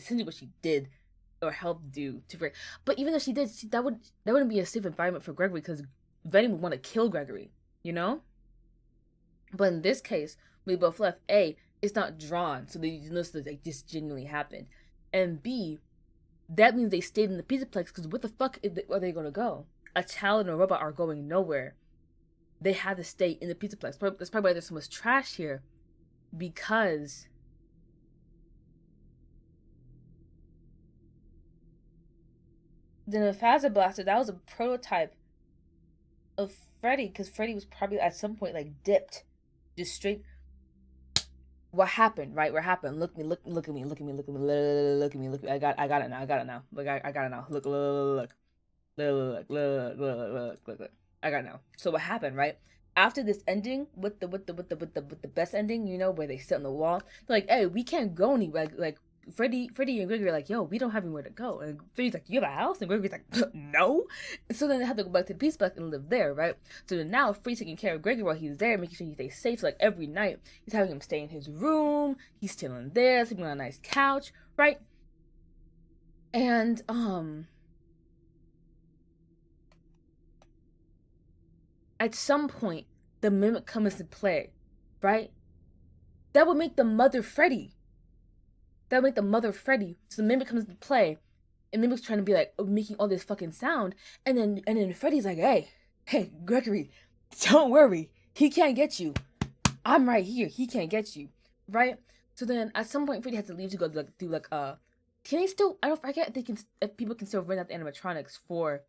did or helped do to Greg. But even if she did, that wouldn't be a safe environment for Gregory because Vanny would want to kill Gregory, you know? But in this case, we both left. A, it's not drawn, so they know that like this genuinely happened. And B, that means they stayed in the Pizzaplex because what the fuck are they gonna go? A child and a robot are going nowhere. They had to stay in the Pizzaplex. That's probably why there's so much trash here, because the Nefaza Blaster, that was a prototype of Freddy, because Freddy was probably at some point like dipped, just straight. What happened, right? What happened? Look at me. I got it now. Look, I got it now. Look. I got it now. So what happened, right? After this ending, with the best ending, you know, where they sit on the wall, they're like, hey, we can't go anywhere. Like Freddy and Gregory are like, yo, we don't have anywhere to go. And Freddy's like, you have a house? And Gregory's like, no. So then they have to go back to the Peace Block and live there, right? So then now Freddy's taking care of Gregory while he's there, making sure he stays safe. So like every night, he's having him stay in his room. He's chilling there, sleeping on a nice couch, right? And at some point, the mimic comes into play, right? That would make the mother Freddy. That would make the mother Freddy. So the mimic comes into play, and the mimic's trying to be like making all this fucking sound, and then Freddy's like, hey, Gregory, don't worry, he can't get you. I'm right here. He can't get you, right? So then at some point, Freddy has to leave to go do Can they still? I don't forget if people can still rent out the animatronics for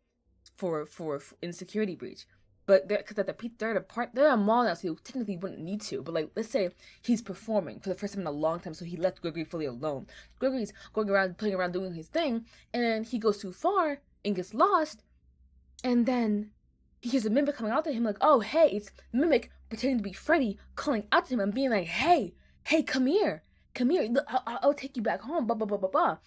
insecurity breach. But because at they're a mall now, so you technically wouldn't need to. But like, let's say he's performing for the first time in a long time, so he left Gregory fully alone. Gregory's going around, playing around, doing his thing, and then he goes too far and gets lost, and then he hears a mimic coming out to him, like, oh, hey, it's Mimic pretending to be Freddy, calling out to him and being like, hey, come here, I'll take you back home, blah, blah, blah, blah, blah.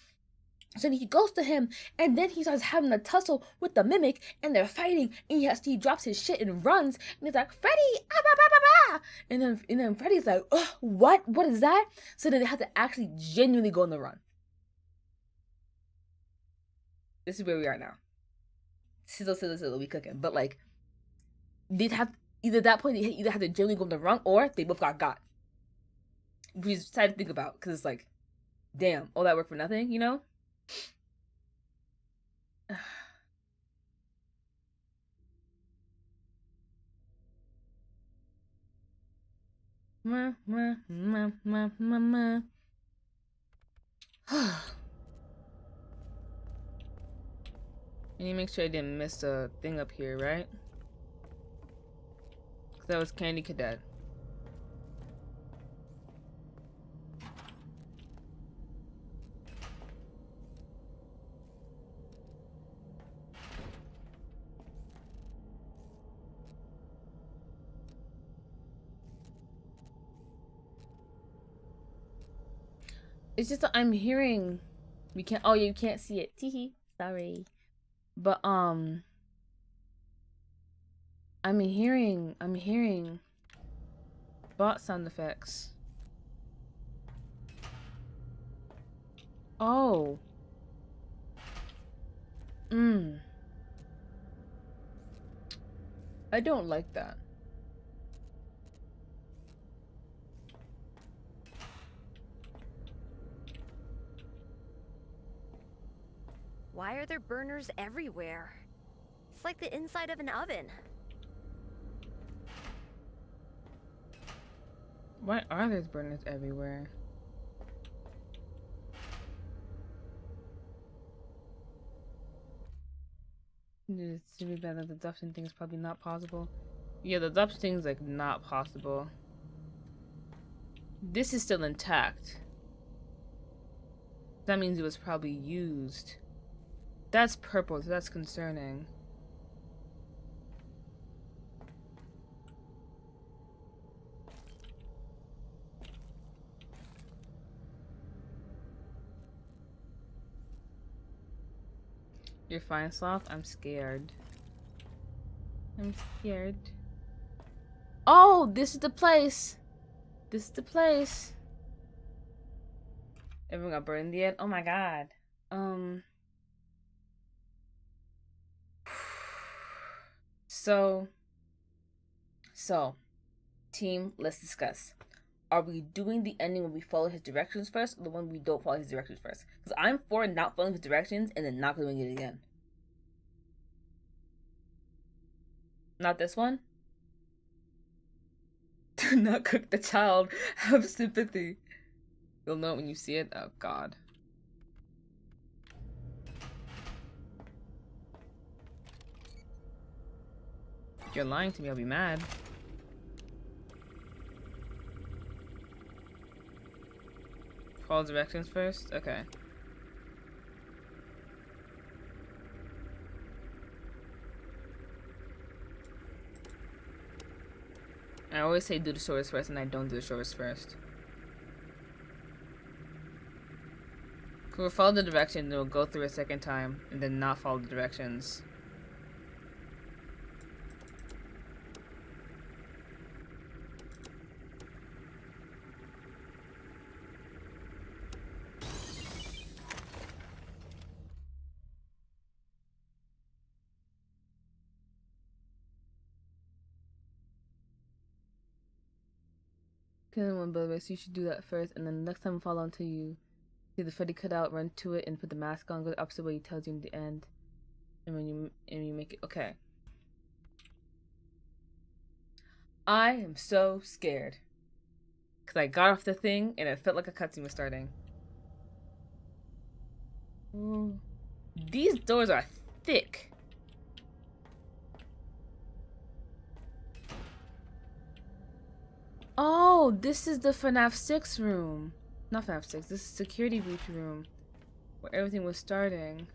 So then he goes to him, and then he starts having a tussle with the mimic, and they're fighting, and he drops his shit and runs, and he's like, Freddy, ah, bah, bah, bah, bah. And then Freddy's like, what is that? So then they have to actually genuinely go on the run. This is where we are now. Sizzle, we cooking. But like, they'd have, either at that point, they either have to genuinely go on the run, or they both got. We decided to think about, because it's like, damn, all that work for nothing, you know? And you make sure I didn't miss a thing up here, right? Because that was Candy Cadet. It's just that I'm hearing... We can't... Oh, you can't see it. Teehee. Sorry. But, I'm hearing bot sound effects. Oh. I don't like that. Why are there burners everywhere? It's like the inside of an oven. Why are there burners everywhere? It's really bad that the adoption thing is probably not possible. Yeah, the adoption thing is like not possible. This is still intact. That means it was probably used. That's purple, so that's concerning. You're fine, Sloth? I'm scared. I'm scared. Oh, this is the place. This is the place. Everyone got burned yet? Oh my god. So, team, let's discuss. Are we doing the ending when we follow his directions first, or the one we don't follow his directions first? Because I'm for not following his directions and then not doing it again. Not this one? Do not cook the child. Have sympathy. You'll know it when you see it. Oh, God. If you're lying to me, I'll be mad. Follow directions first? Okay. I always say do the shortest first, and I don't do the shortest first. We'll follow the directions, then we'll go through a second time, and then not follow the directions. Killing one brother, so you should do that first, and then the next time follow until you see the Freddy cutout, run to it, and put the mask on, go the opposite way he tells you in the end. And when you make it okay. I am so scared. Cause I got off the thing and it felt like a cutscene was starting. Ooh. These doors are thick. Oh, this is the FNAF 6 room. Not FNAF 6, this is security breach room. Where everything was starting.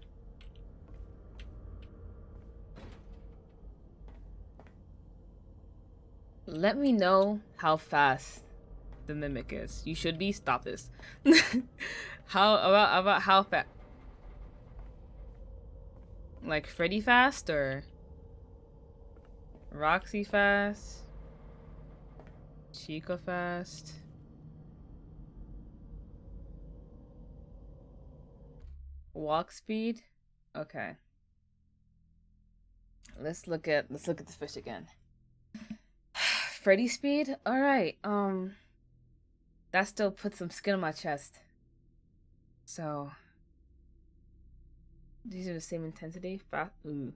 Let me know how fast the mimic is. You should be. Stop this. How about how fast? Like Freddy fast or Roxy fast? Chica fast? Walk speed? Okay. Let's look at this fish again. Freddy speed? Alright, that still puts some skin on my chest. So these are the same intensity. Fast. Ooh.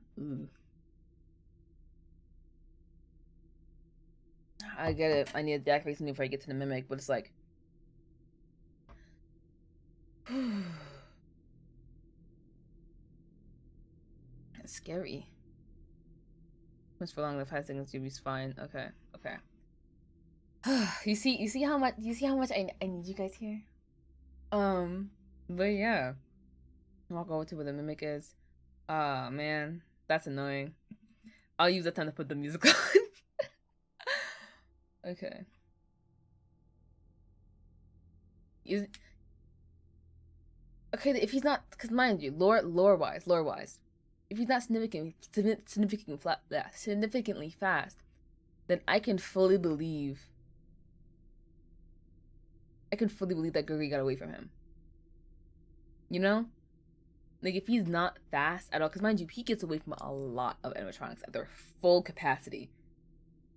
I get it. I need to deactivate something before I get to the mimic, but it's like. That's scary. Once for long, the 5 seconds you'll be fine. Okay. you see how much I need you guys here. But yeah. Walk over to where the mimic is. Ah, man, that's annoying. I'll use that time to put the music on. Okay. Okay, if he's not, because mind you, lore wise, if he's not significantly fast, then I can fully believe that Gregory got away from him. You know? Like, if he's not fast at all, because mind you, he gets away from a lot of animatronics at their full capacity.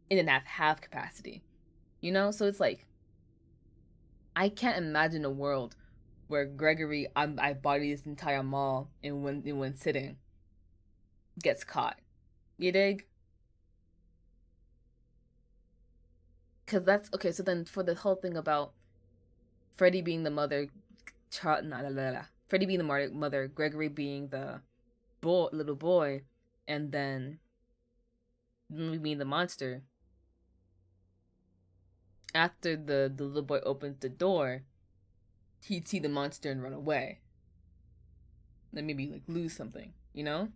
In and half capacity. You know? So it's like, I can't imagine a world where Gregory, I body this entire mall in one sitting, gets caught. You dig? Because that's, okay, so then for the whole thing about Freddy being the mother, Freddy being the mother, Gregory being the little boy, and then me being the monster. After the little boy opens the door, he'd see the monster and run away. Then maybe like lose something, you know?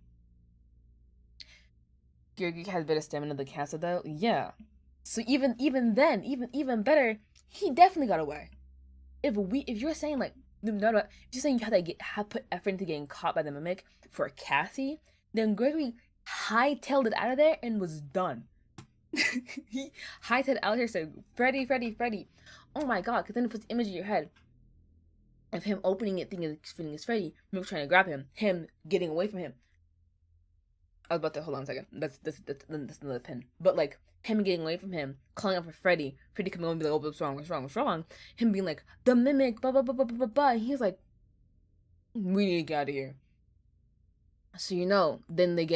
Gregory has better stamina than Casa though. Yeah. So even then, even better, he definitely got away. If you're saying like if you're saying you have to put effort into getting caught by the mimic for Cassie, then Gregory hightailed it out of there and was done. He hightailed out here, said Freddy. Oh my god! Because then it puts the image in your head of him opening it, thinking it's Freddy, mimic trying to grab him getting away from him. I was about to hold on a second. That's another pin. But like him getting away from him, calling out for Freddy coming over and be like, "Oh, what's wrong?" Him being like, "The mimic, blah blah blah blah blah blah." And he's like, "We need to get out of here." So you know, then they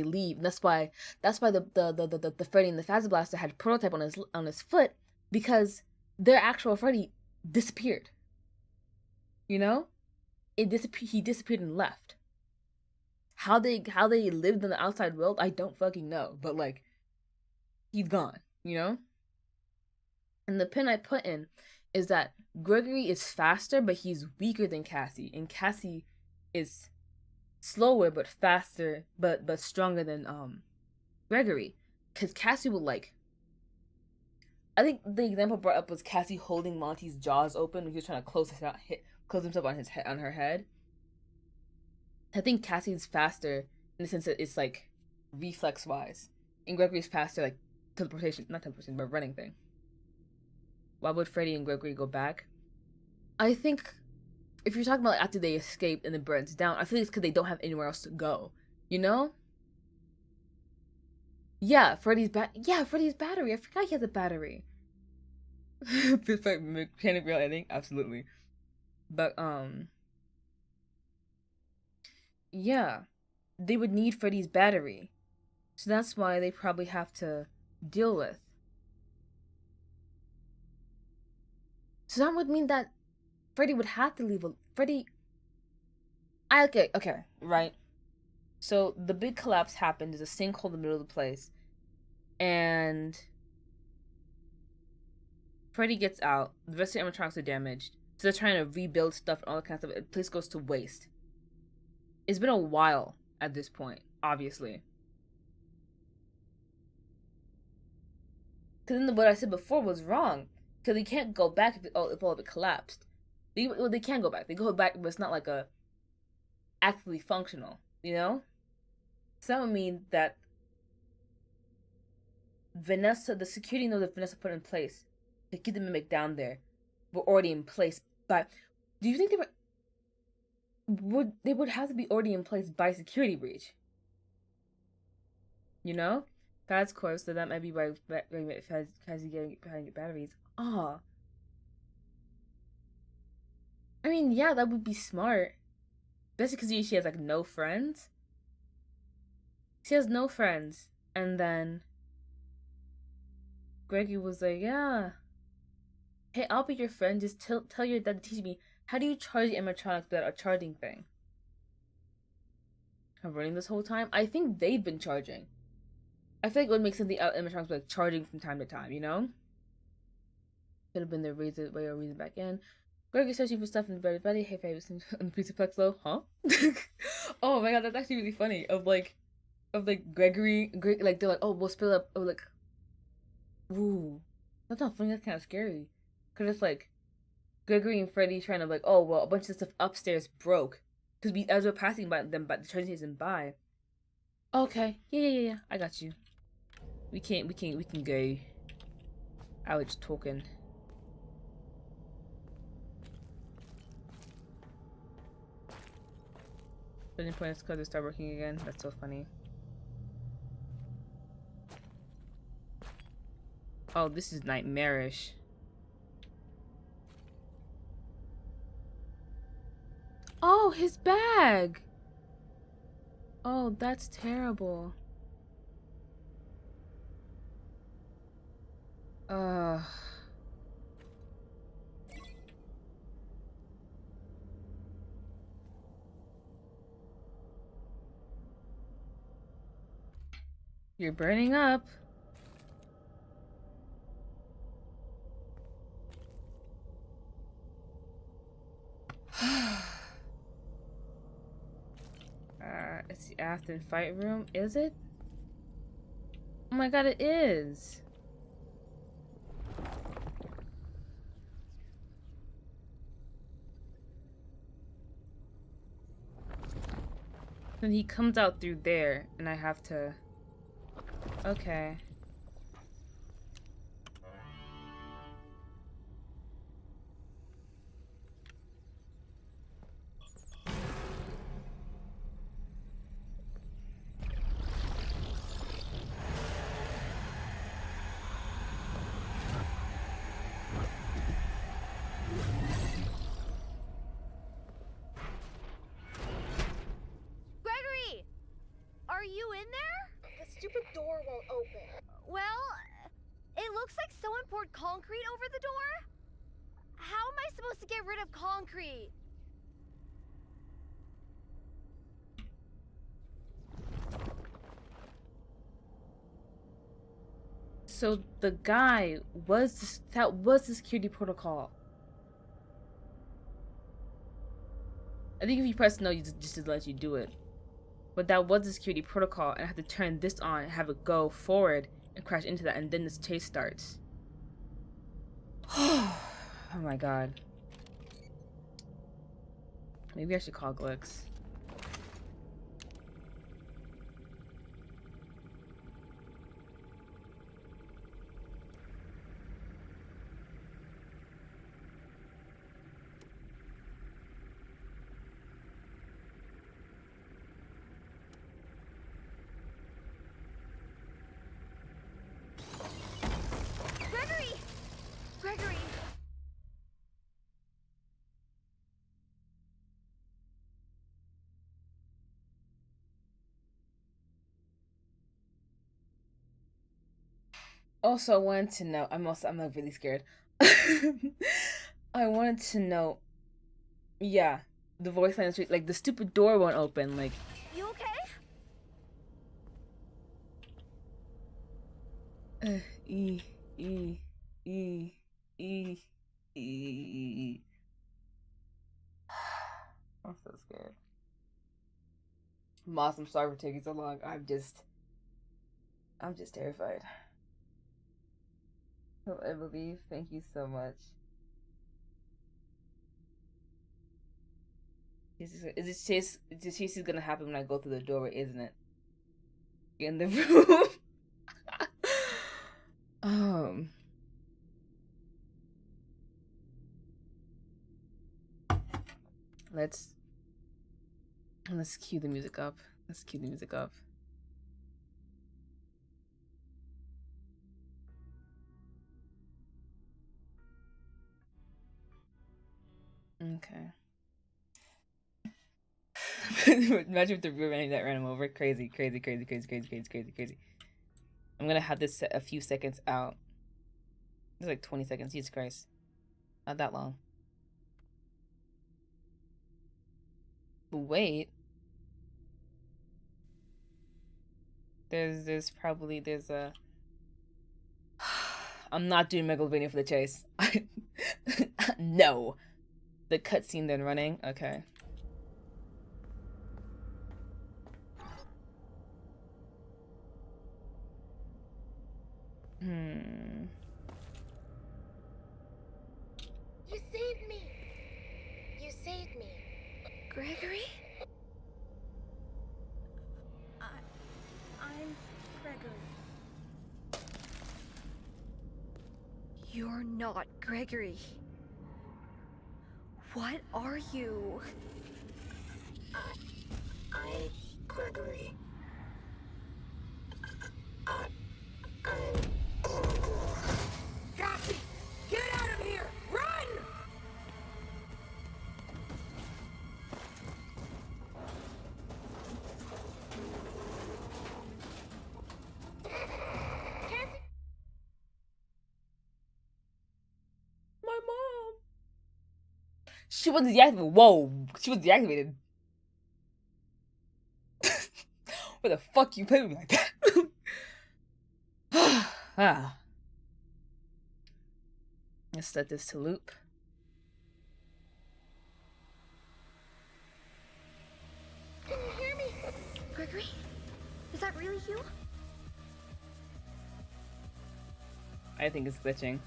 leave. And that's why the Freddy and the Phasma Blaster had prototype on his foot, because their actual Freddy disappeared. You know, he disappeared and left. How they lived in the outside world, I don't fucking know. But like, he's gone. You know. And the pin I put in is that Gregory is faster, but he's weaker than Cassie, and Cassie is slower but faster but stronger than Gregory, because Cassie would like, I think the example brought up was Cassie holding Monty's jaws open when he was trying to close himself on her head. I think Cassie's faster in the sense that it's like reflex wise, and Gregory's faster like not teleportation but running thing. Why would Freddy and Gregory go back? I think if you're talking about like, after they escaped and it burns down, I feel like it's because they don't have anywhere else to go. You know? Yeah, Freddy's battery. I forgot he has a battery. Mechanic real ending, absolutely. But yeah, they would need Freddy's battery, so that's why they probably have to deal with. So that would mean that Freddy would have to leave. Okay, right. So the big collapse happened. There's a sinkhole in the middle of the place, and Freddy gets out. The rest of the animatronics are damaged, so they're trying to rebuild stuff and all that kind of stuff. The place goes to waste. It's been a while at this point, obviously. Because then what I said before was wrong. Because they can't go back if all of it collapsed. They can go back. They go back, but it's not like a actively functional, you know? So that would mean that the security nodes that Vanessa put in place to keep the mimic down there were already in place. But do you think they would have to be already in place by security breach? You know? That's close, so that might be why Fazzy getting behind your batteries. Ah. I mean, yeah, that would be smart. Especially because she has like no friends. She has no friends. And then Greggy was like, yeah, hey, I'll be your friend. Just tell your dad to teach me how do you charge the animatronics without a charging thing. I'm running this whole time. I think they've been charging. I feel like it would make sense the animatronics be like charging from time to time, you know? Could have been their reason way or reason back in. Greggy searching for stuff in the bed. Hey, favorite on the pizza plex though, huh? Oh my god, that's actually really funny. Of like Gregory, like they're like, oh, we'll spill up. Oh, like, ooh, that's not funny. That's kind of scary. Cause it's like Gregory and Freddy trying to like, oh well, a bunch of stuff upstairs broke. Cause as we're passing by them, but the train isn't by. Okay, yeah. I got you. We can go. I was just talking. Turning point is because they start working again. That's so funny. Oh, this is nightmarish. Oh, his bag! Oh, that's terrible. You're burning up. It's the after fight room. Is it? Oh my god, it is. Then he comes out through there, and I have to... Okay. Gregory! Are you in there? The stupid door won't open. Well, it looks like someone poured concrete over the door. How am I supposed to get rid of concrete? So the guy was... That was the security protocol. I think if you press no, you just to let you do it. But that was the security protocol, and I have to turn this on and have it go forward and crash into that, and then this chase starts. Oh my god. Maybe I should call Glix. Gregory! Also, I wanted to know. I'm like really scared. I wanted to know. Yeah, the voice line is like the stupid door won't open. Like, You okay? e e e e e. I'm so scared. Moss, I'm sorry for taking so long. I'm just terrified. I believe. Thank you so much. Is this chase is gonna happen when I go through the doorway, isn't it? In the room. Let's cue the music up. Let's cue the music up. Okay. Imagine if the real Randy that ran him over. Crazy, crazy, crazy, crazy, crazy, crazy, crazy, crazy. I'm gonna have this set a few seconds out. It's like 20 seconds. Jesus Christ. Not that long. But wait. There's a... I'm not doing Megalovania for the chase. No. The cutscene then running? Okay. You saved me! You saved me. Gregory? I'm Gregory. You're not Gregory. What are you? I'm Gregory. Cassie! Get out of here! Run! Cassie! My mom. She was deactivated. Whoa. She was deactivated. Where the fuck you play with me like that? Ah. Let's set this to loop. Can you hear me? Gregory? Is that really you? I think it's glitching.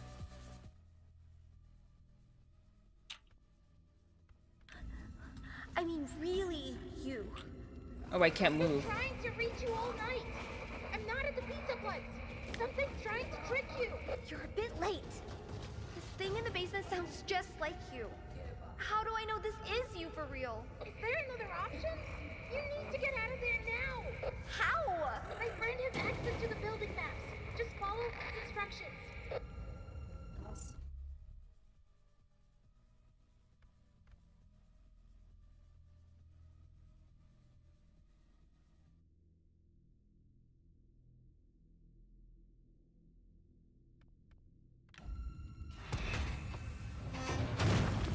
I mean, really you. Oh, I can't I've been move. trying to reach you all night. I'm not at the pizza place. Something's trying to trick you. You're a bit late. This thing in the basement sounds just like you. How do I know this is you for real? Is there another option? You need to get out of there now. How? My friend has access to the building maps. Just follow his instructions.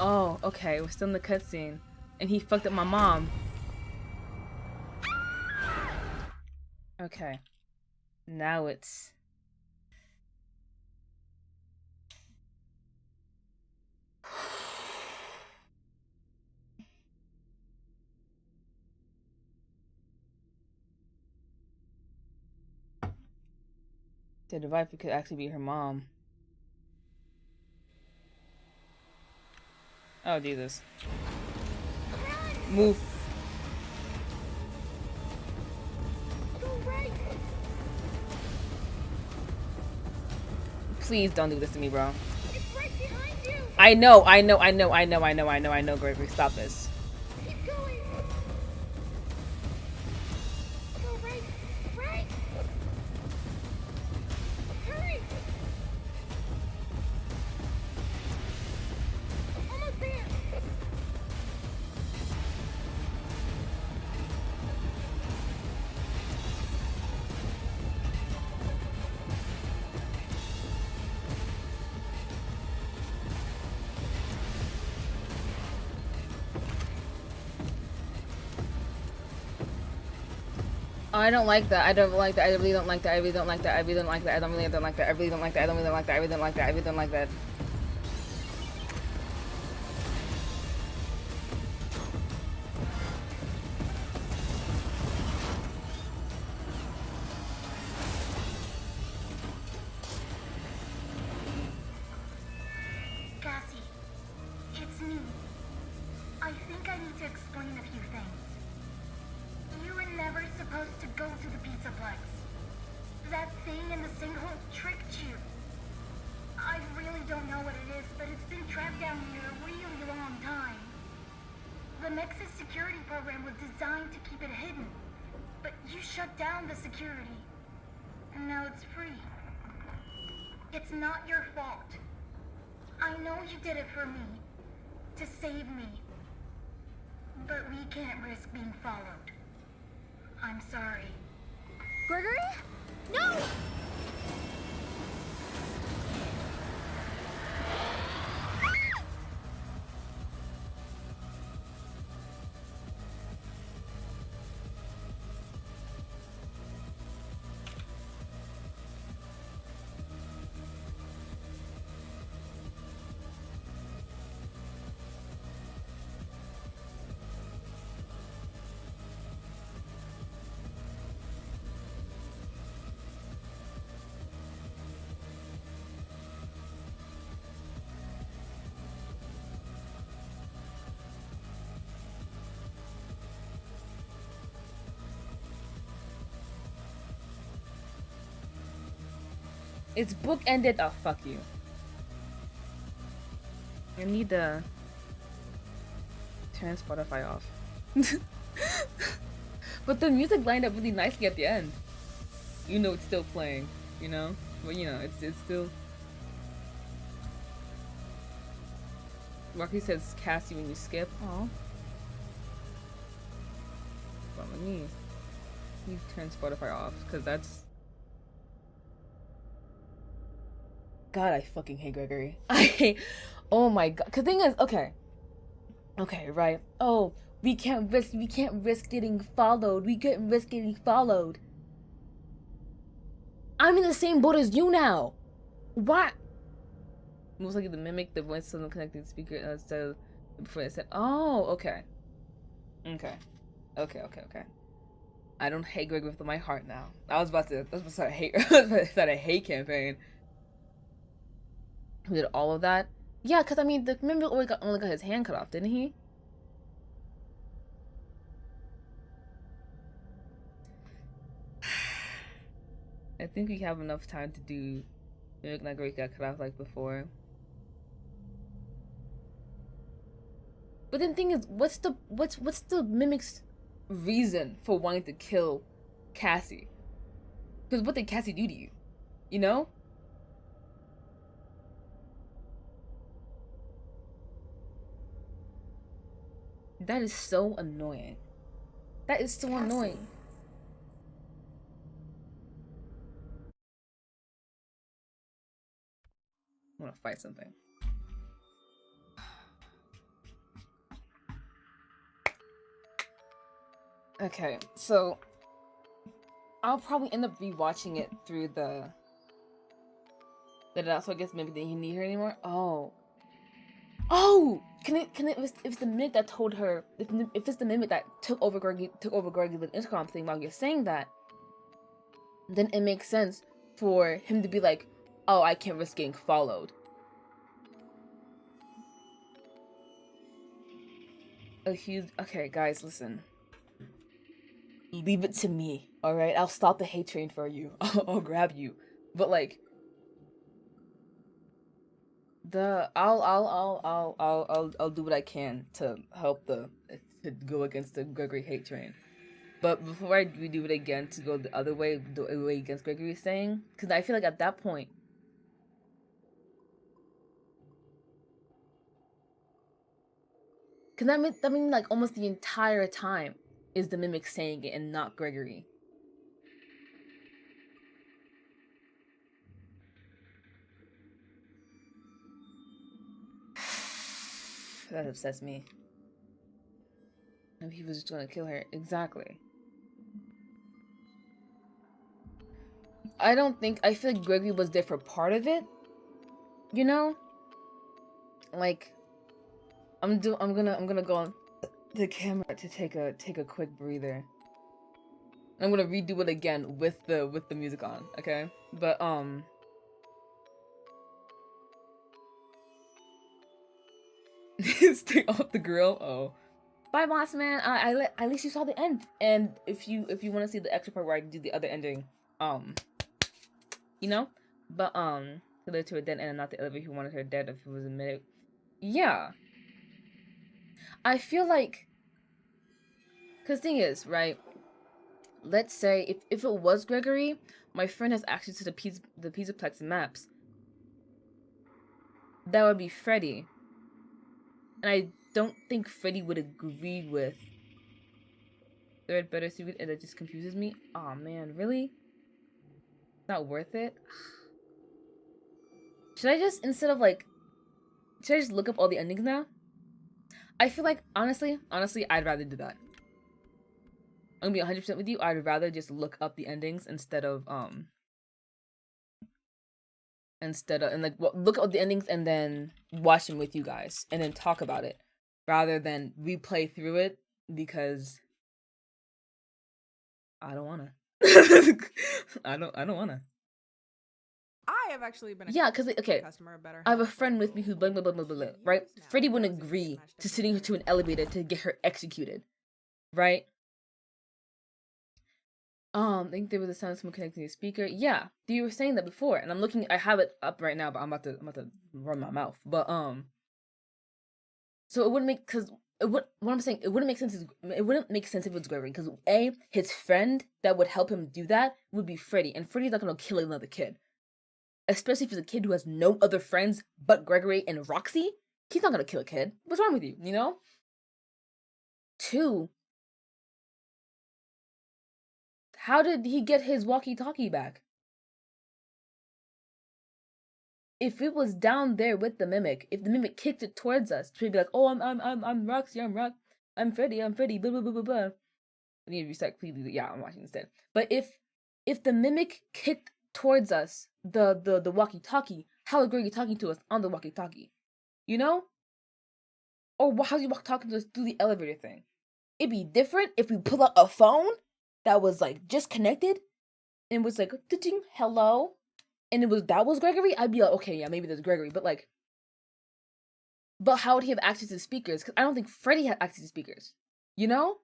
Oh, okay. We're still in the cutscene. And he fucked up my mom. Okay. Now it's... The device could actually be her mom. Oh, Jesus. Move. Go right. Please don't do this to me, bro. It's right behind you. I know, Gregory. Stop this. Keep going. Go right. Right. Hurry. Almost there. Oh, I don't like that. I don't like that. I really don't like that. I really don't like that. I really don't like that. I don't really don't like that. I really don't like that. I don't really like that. I really don't like that. I really don't like that. Cassie, it's me. I think I need to explain a few things. You were never supposed to go to the pizza plex. That thing in the sinkhole tricked you. I really don't know what it is, but it's been trapped down here a really long time. The Mex's security program was designed to keep it hidden, but you shut down the security, and now it's free. It's not your fault. I know you did it for me, to save me. But we can't risk being followed. I'm sorry. Gregory? No! It's bookended. Oh, fuck you. I need to turn Spotify off. But the music lined up really nicely at the end. You know it's still playing, you know? But you know, it's still... Roxy says Cassie when you skip. Aw. But let me turn Spotify off, because that's... God, I fucking hate Gregory. I hate... Oh my god. Cause the thing is, okay. Okay, right. Oh, we can't risk getting followed. We can't risk getting followed. I'm in the same boat as you now. What? Most likely the mimic, the voice of the connected speaker instead of before I said, oh, okay. Okay. I don't hate Gregory with my heart now. I was about to start a hate campaign. Who did all of that? Yeah, because I mean, the mimic only got his hand cut off, didn't he? I think we have enough time to do mimic not great got cut off like before. But then the thing is, what's the mimic's reason for wanting to kill Cassie? Because what did Cassie do to you? You know? That is so annoying. That is so annoying. I want to fight something. Okay, so I'll probably end up rewatching it through the. So I guess maybe they didn't need her anymore. Oh, can it if it's the mimic that told her if it's the mimic that took over Gregory the intercom thing while you're saying that, then it makes sense for him to be like, oh, I can't risk getting followed. Okay, guys, listen. Leave it to me, all right? I'll stop the hate train for you. I'll grab you, but like. I'll do what I can to help to go against the Gregory hate train. But before I do it again to go the other way, against Gregory's saying, because I feel like at that point, because that means like almost the entire time is the mimic saying it and not Gregory. That upsets me. Maybe he was just gonna kill her. Exactly. I feel like Gregory was there for part of it. You know? Like, I'm gonna go on the camera to take a quick breather. I'm gonna redo it again with the music on, okay? But stay off the grill. Oh, bye, boss man. At least you saw the end. And if you want to see the extra part where I do the other ending, you know. But he led to a dead end and not the elevator. He wanted her dead if it was a minute. Yeah. I feel like, cause thing is, right? Let's say if it was Gregory, my friend has access to the Pizzaplex maps. That would be Freddy. And I don't think Freddy would agree with third better secret, and that just confuses me. Oh man, really? Not worth it? Should I just, instead of like, should I just look up all the endings now? I feel like, honestly, I'd rather do that. I'm gonna be 100% with you. I'd rather just look up the endings instead of, and like, look up the endings and then watch them with you guys and then talk about it rather than replay through it because I don't wanna. I don't wanna. I have actually been Yeah, because, okay, customer of better. I have a friend with me who's blah, blah, blah, blah, blah, blah, right? Freddy wouldn't agree to sitting her to an elevator to get her executed, right? I think there was a sound of someone connecting to the speaker. Yeah, you were saying that before, and I'm looking. I have it up right now, but I'm about to run my mouth. But so it wouldn't make what I'm saying, it wouldn't make sense. It wouldn't make sense if it was Gregory, because his friend that would help him do that would be Freddy, and Freddy's not gonna kill another kid, especially if it's a kid who has no other friends but Gregory and Roxy. He's not gonna kill a kid. What's wrong with you? You know. 2. How did he get his walkie-talkie back? If it was down there with the mimic, if the mimic kicked it towards us, to be like, "Oh, I'm Roxy, I'm Freddy, blah blah blah blah blah." I need to reset, please. Yeah, I'm watching instead. But if the mimic kicked towards us the walkie-talkie, how is Gregory talking to us on the walkie-talkie? You know? Or how's he talking to us through the elevator thing? It'd be different if we pull out a phone that was like just connected and was like ding, hello, and that was Gregory. I'd be like, okay, yeah, maybe there's Gregory, but how would he have access to speakers? Because I don't think Freddy had access to speakers. You know,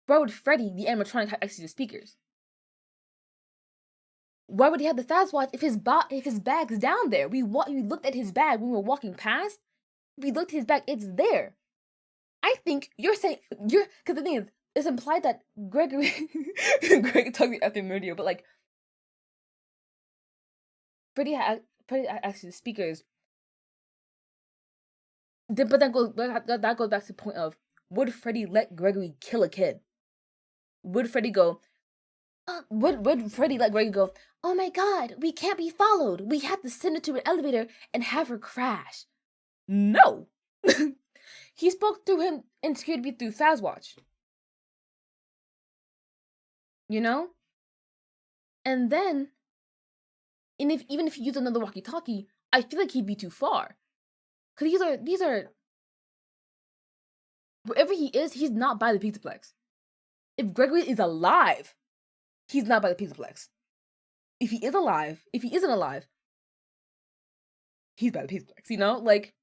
why would Freddy, the animatronic, have access to speakers? Why would he have the fast watch if his bag's down there? We looked at his bag when we were walking past. We looked at his bag; it's there. I think because the thing is, it's implied that Gregory talking after Murdio, but like Freddy had access to speakers. But that goes back to the point of, would Freddy let Gregory kill a kid? Would Freddy go? Would Freddy let Gregory go? Oh my God, we can't be followed. We have to send her to an elevator and have her crash. No. He spoke through him and scared me through Fazwatch. You know? And then, even if he used another walkie-talkie, I feel like he'd be too far. Because these are... Wherever he is, he's not by the Pizzaplex. If Gregory is alive, he's not by the Pizzaplex. If he isn't alive, he's by the Pizzaplex, you know? Like...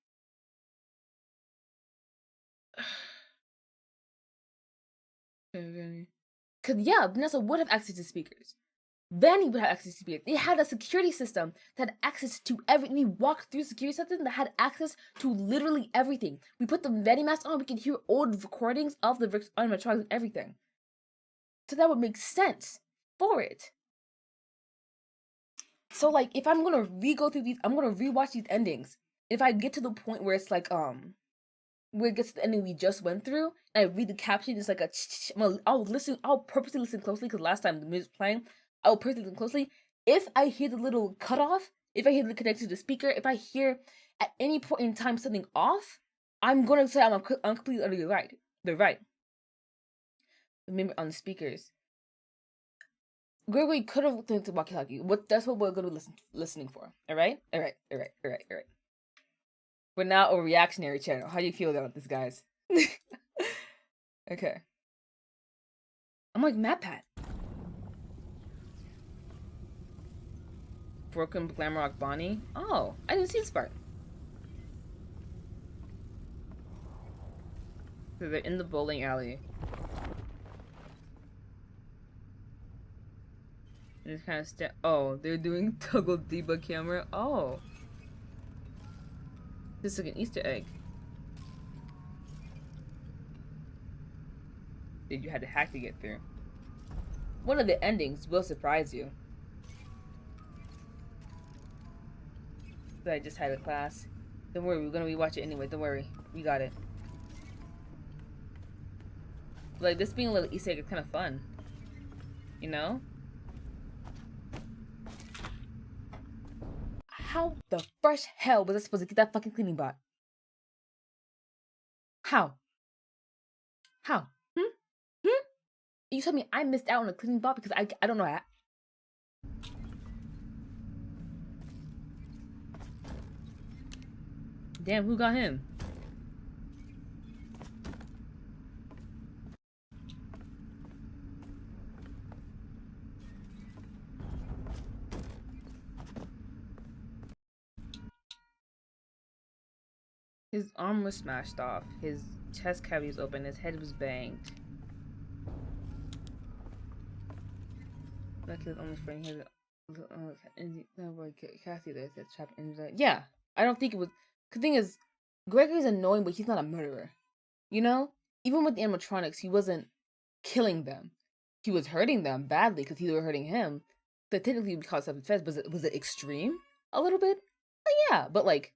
Because, yeah, Vanessa would have access to speakers. Vanny would have access to speakers. They had a security system that had access to everything. We walked through a security system that had access to literally everything. We put the Vanny mask on, we could hear old recordings of the animatronics and everything. So that would make sense for it. So, like, if I'm gonna re-go through these, I'm gonna rewatch these endings. If I get to the point where it's like, where it gets to the ending we just went through, and I read the caption, it's like I'll purposely listen closely, because last time the music was playing, I'll purposely listen closely. If I hear the little cutoff, if I hear the connection to the speaker, if I hear at any point in time something off, I'm gonna say I'm completely under the right. Remember, on the speakers, Gregory could have listened to walkie-talkie. That's what we're gonna be listening for. All right. We're now a reactionary channel. How do you feel about this, guys? Okay. I'm like MatPat. Broken Glamrock Bonnie. Oh, I didn't see this part. So they're in the bowling alley. And it's kind of oh, they're doing toggle debug camera. Oh. This is like an Easter egg. That you had to hack to get through. One of the endings will surprise you. But I just had a class. Don't worry, we're gonna rewatch it anyway. Don't worry. We got it. Like, this being a little Easter egg is kind of fun. You know? How the fresh hell was I supposed to get that fucking cleaning bot? How? How? You told me I missed out on a cleaning bot because I don't know that. Damn, who got him? His arm was smashed off, his chest cavity was open, his head was banged. Like his only friend, his Cassie there said trapped in the. Yeah, I don't think it was. The thing is, Gregory's annoying, but he's not a murderer. You know, even with the animatronics, he wasn't killing them. He was hurting them badly because he was hurting him. So technically, because of self-defense, was it extreme a little bit? Yeah, but like.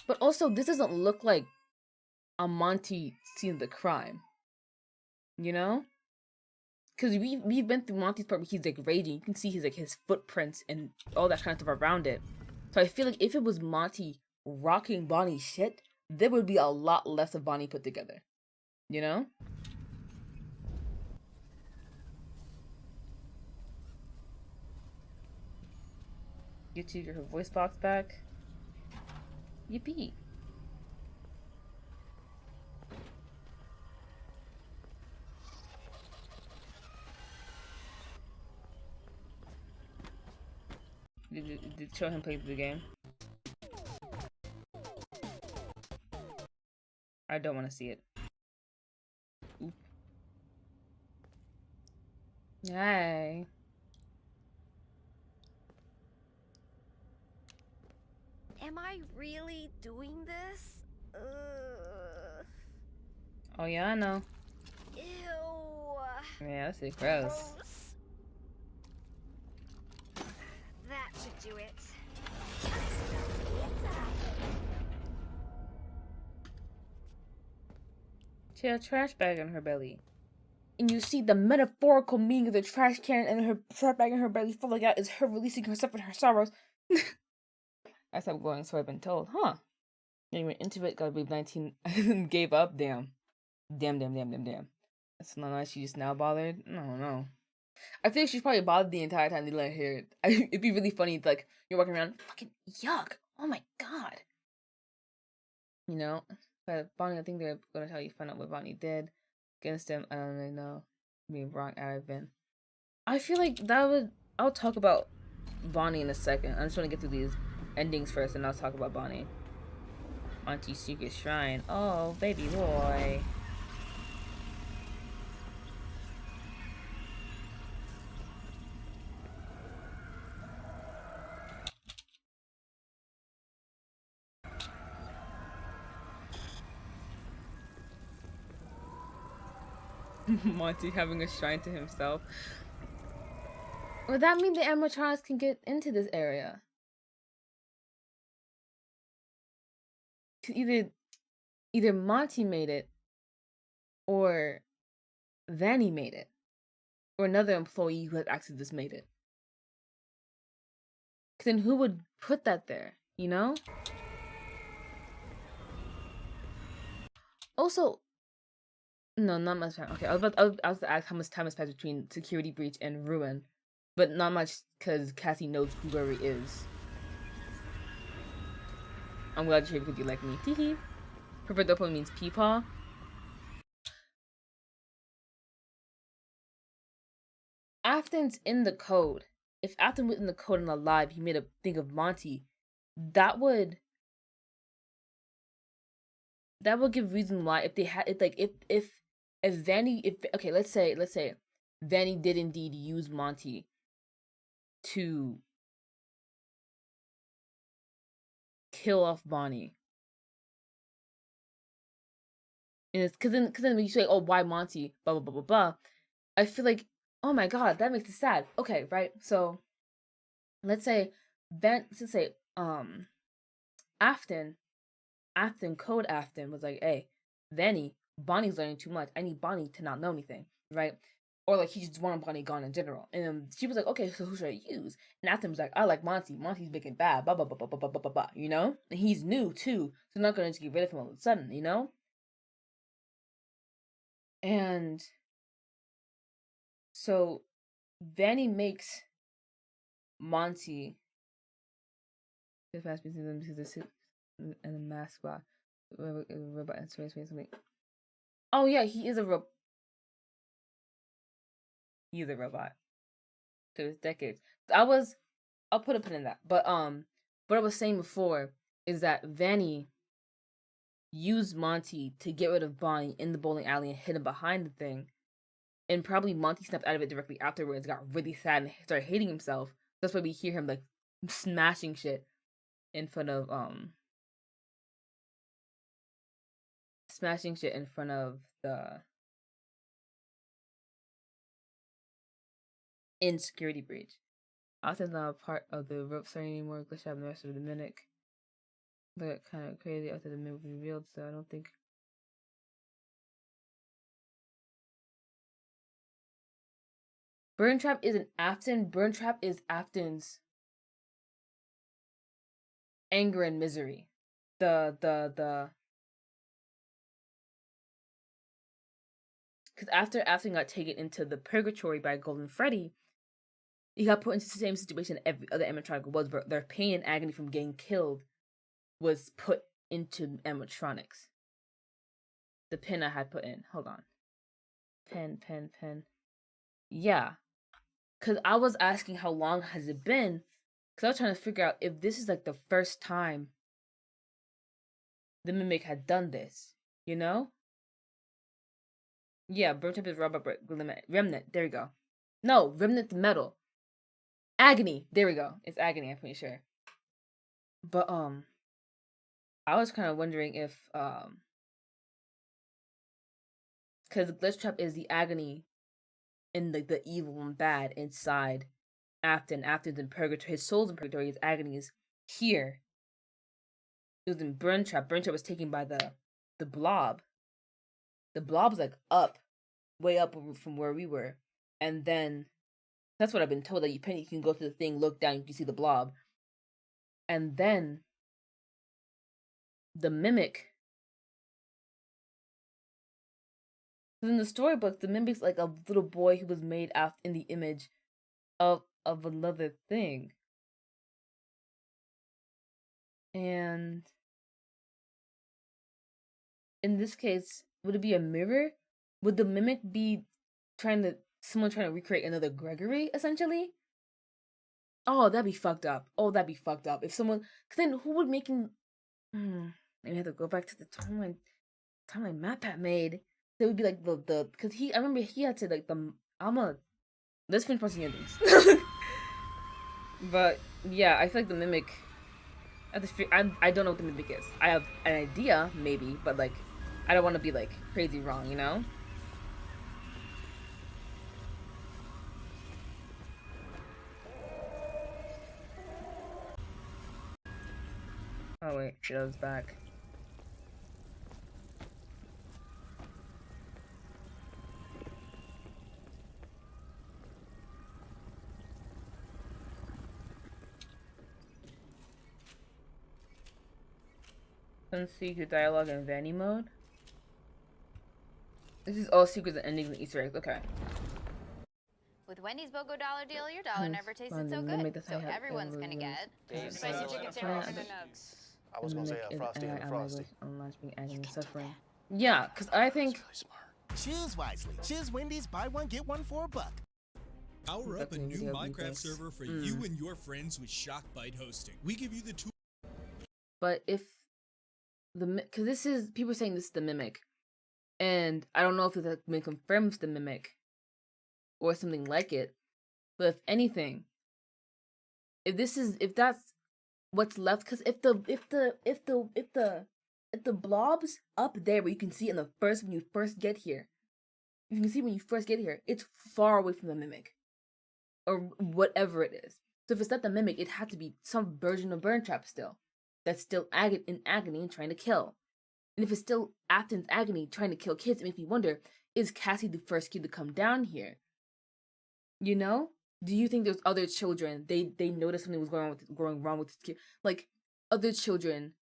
But also, this doesn't look like a Monty seeing the crime. You know? Because we've been through Monty's part where he's like raging. You can see his footprints and all that kind of stuff around it. So I feel like if it was Monty rocking Bonnie's shit, there would be a lot less of Bonnie put together. You know? Get to get her voice box back. Yippee. Did show him play the game? I don't want to see it. Oop. Hi. Am I really doing this? Oh yeah, I know. Ew. Yeah, that's it. Gross. That should do it. She had a trash bag in her belly. And you see the metaphorical meaning of the trash can and her trash bag in her belly falling out is her releasing herself and her sorrows. I stopped going, so I've been told. Huh. Then went into it, got believe 19 and gave up. Damn. Damn. That's not nice. She just now bothered. I don't know. I think she's probably bothered the entire time they let her hear it. It'd be really funny. It's like you're walking around, fucking yuck. Oh my god. You know? But Bonnie, I think they're gonna tell you find out what Bonnie did against him. I don't really know. Being wrong I've been. I feel like that would. I'll talk about Bonnie in a second. I just want to get through these endings first, and I'll talk about Bonnie. Auntie's secret shrine. Oh, baby boy. Monty having a shrine to himself. Would that mean the animatronics can get into this area? Either Monty made it, or Vanny made it, or another employee who had access to this made it. Cause then who would put that there? You know. Also, no, not much time. Okay, I was to ask how much time has passed between security breach and ruin, but not much because Cassie knows who Rory is. I'm glad you're here because you like me. Teehee. Purple means peepaw. Afton's in the code. If Afton was in the code and alive, he made a think of Monty. That would give reason why if they had it, like if Vanny, okay, let's say Vanny did indeed use Monty to kill off Bonnie. And it's because then when you say, oh, why Monty, blah blah blah blah blah, I feel like, oh my god, that makes it sad. Okay, right? So let's say Afton code Afton was like, hey, Vanny, Bonnie's learning too much. I need Bonnie to not know anything, right? Or like he just wanted Bonnie gone in general. And then she was like, okay, so who should I use? And Athens was like, I like Monty. Monty's big and bad, blah blah blah blah blah blah blah blah. You know, and he's new too, so I'm not gonna just get rid of him all of a sudden, you know. And so Vanny makes Monty the fast between them to the suit and the mask spot. Robot and something. Oh yeah, he is a robot. He's a robot. To his decades. I'll put a pin in that. But what I was saying before is that Vanny used Monty to get rid of Bonnie in the bowling alley and hid him behind the thing. And probably Monty snapped out of it directly afterwards, got really sad and started hating himself. That's why we hear him like smashing shit in front of the insecurity breach. Austin's not a part of the rope story anymore. Glitch out the rest of the Mimic. But kind of crazy after the Mimic was revealed, so I don't think. Burn Trap isn't Afton. Burn Trap is Afton's anger and misery. Because after Afton got taken into the purgatory by Golden Freddy, he got put into the same situation every other animatronic was, but their pain and agony from getting killed was put into animatronics. The pin I had put in. Hold on. Pen. Yeah. Because I was asking how long has it been, because I was trying to figure out if this is like the first time the Mimic had done this, you know? Yeah, Burn Trap is Robot Remnant. There we go. No, Remnant the Metal. Agony. There we go. It's Agony, I'm pretty sure. But I was kind of wondering if because Glitch Trap is the agony and the evil and bad inside Afton's in purgatory. His soul's in purgatory. His agony is here. It was in Burn Trap. Burn Trap was taken by the blob. The blob's like up, way up from where we were, and then that's what I've been told, that you can go to the thing, look down, you can see the blob, and then the Mimic. In the storybook, the Mimic's like a little boy who was made out in the image of another thing. And in this case, would it be a mirror? Would the Mimic be someone trying to recreate another Gregory, essentially? Oh, that'd be fucked up. If someone, cause then who would making? Maybe I have to go back to the timeline MatPat made. It would be like because I remember he had to like let's finish pressing endings. But yeah, I feel like the Mimic. I don't know what the Mimic is. I have an idea, maybe, but like, I don't want to be like crazy wrong, you know? Oh wait, Shadow's back. Let's see your dialogue in Vanny mode. This is all secrets and endings and Easter eggs. Okay. With Wendy's BOGO dollar deal, your dollar never tasted so good. So everyone's gonna get spicy chicken sandwich and nugs. I was gonna say frosty and frosty. Suffering. Yeah, because I think. Choose wisely. Choose Wendy's. Buy one get one for $1. Power up a new Minecraft server for you and your friends with Shockbyte hosting. We give you the tool. But if because this is people are saying this is the Mimic, and I don't know if it confirms the Mimic or something like it. But if anything, if that's what's left, because if the blob's up there where you can see when you first get here, it's far away from the Mimic or whatever it is. So if it's not the Mimic, it had to be some version of Burn Trap still. That's still in agony and trying to kill. And if it's still Afton's agony trying to kill kids, it makes me wonder, is Cassie the first kid to come down here? You know? Do you think there's other children, they noticed something was going wrong with this kid? Like, other children,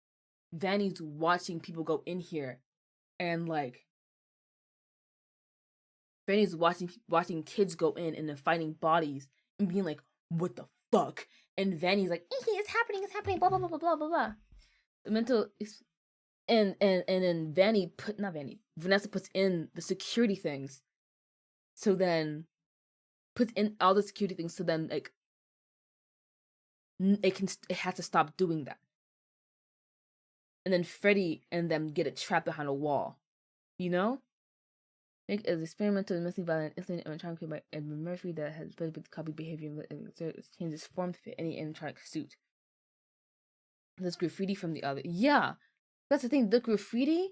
Vanny's watching people go in here, and like, Vanny's watching kids go in and then finding bodies and being like, what the fuck? And Vanny's like, it's happening, blah blah blah blah blah blah blah. The mental and then Vanessa puts in the security things. So then puts in all the security things so then like it has to stop doing that. And then Freddy and them get it trapped behind a wall. You know? Make an experimental and mostly violent incident animatronic created by Edmund Murphy that has spread with copy behavior and changes form to fit any animatronic suit. There's graffiti from the other. Yeah, that's the thing. The graffiti,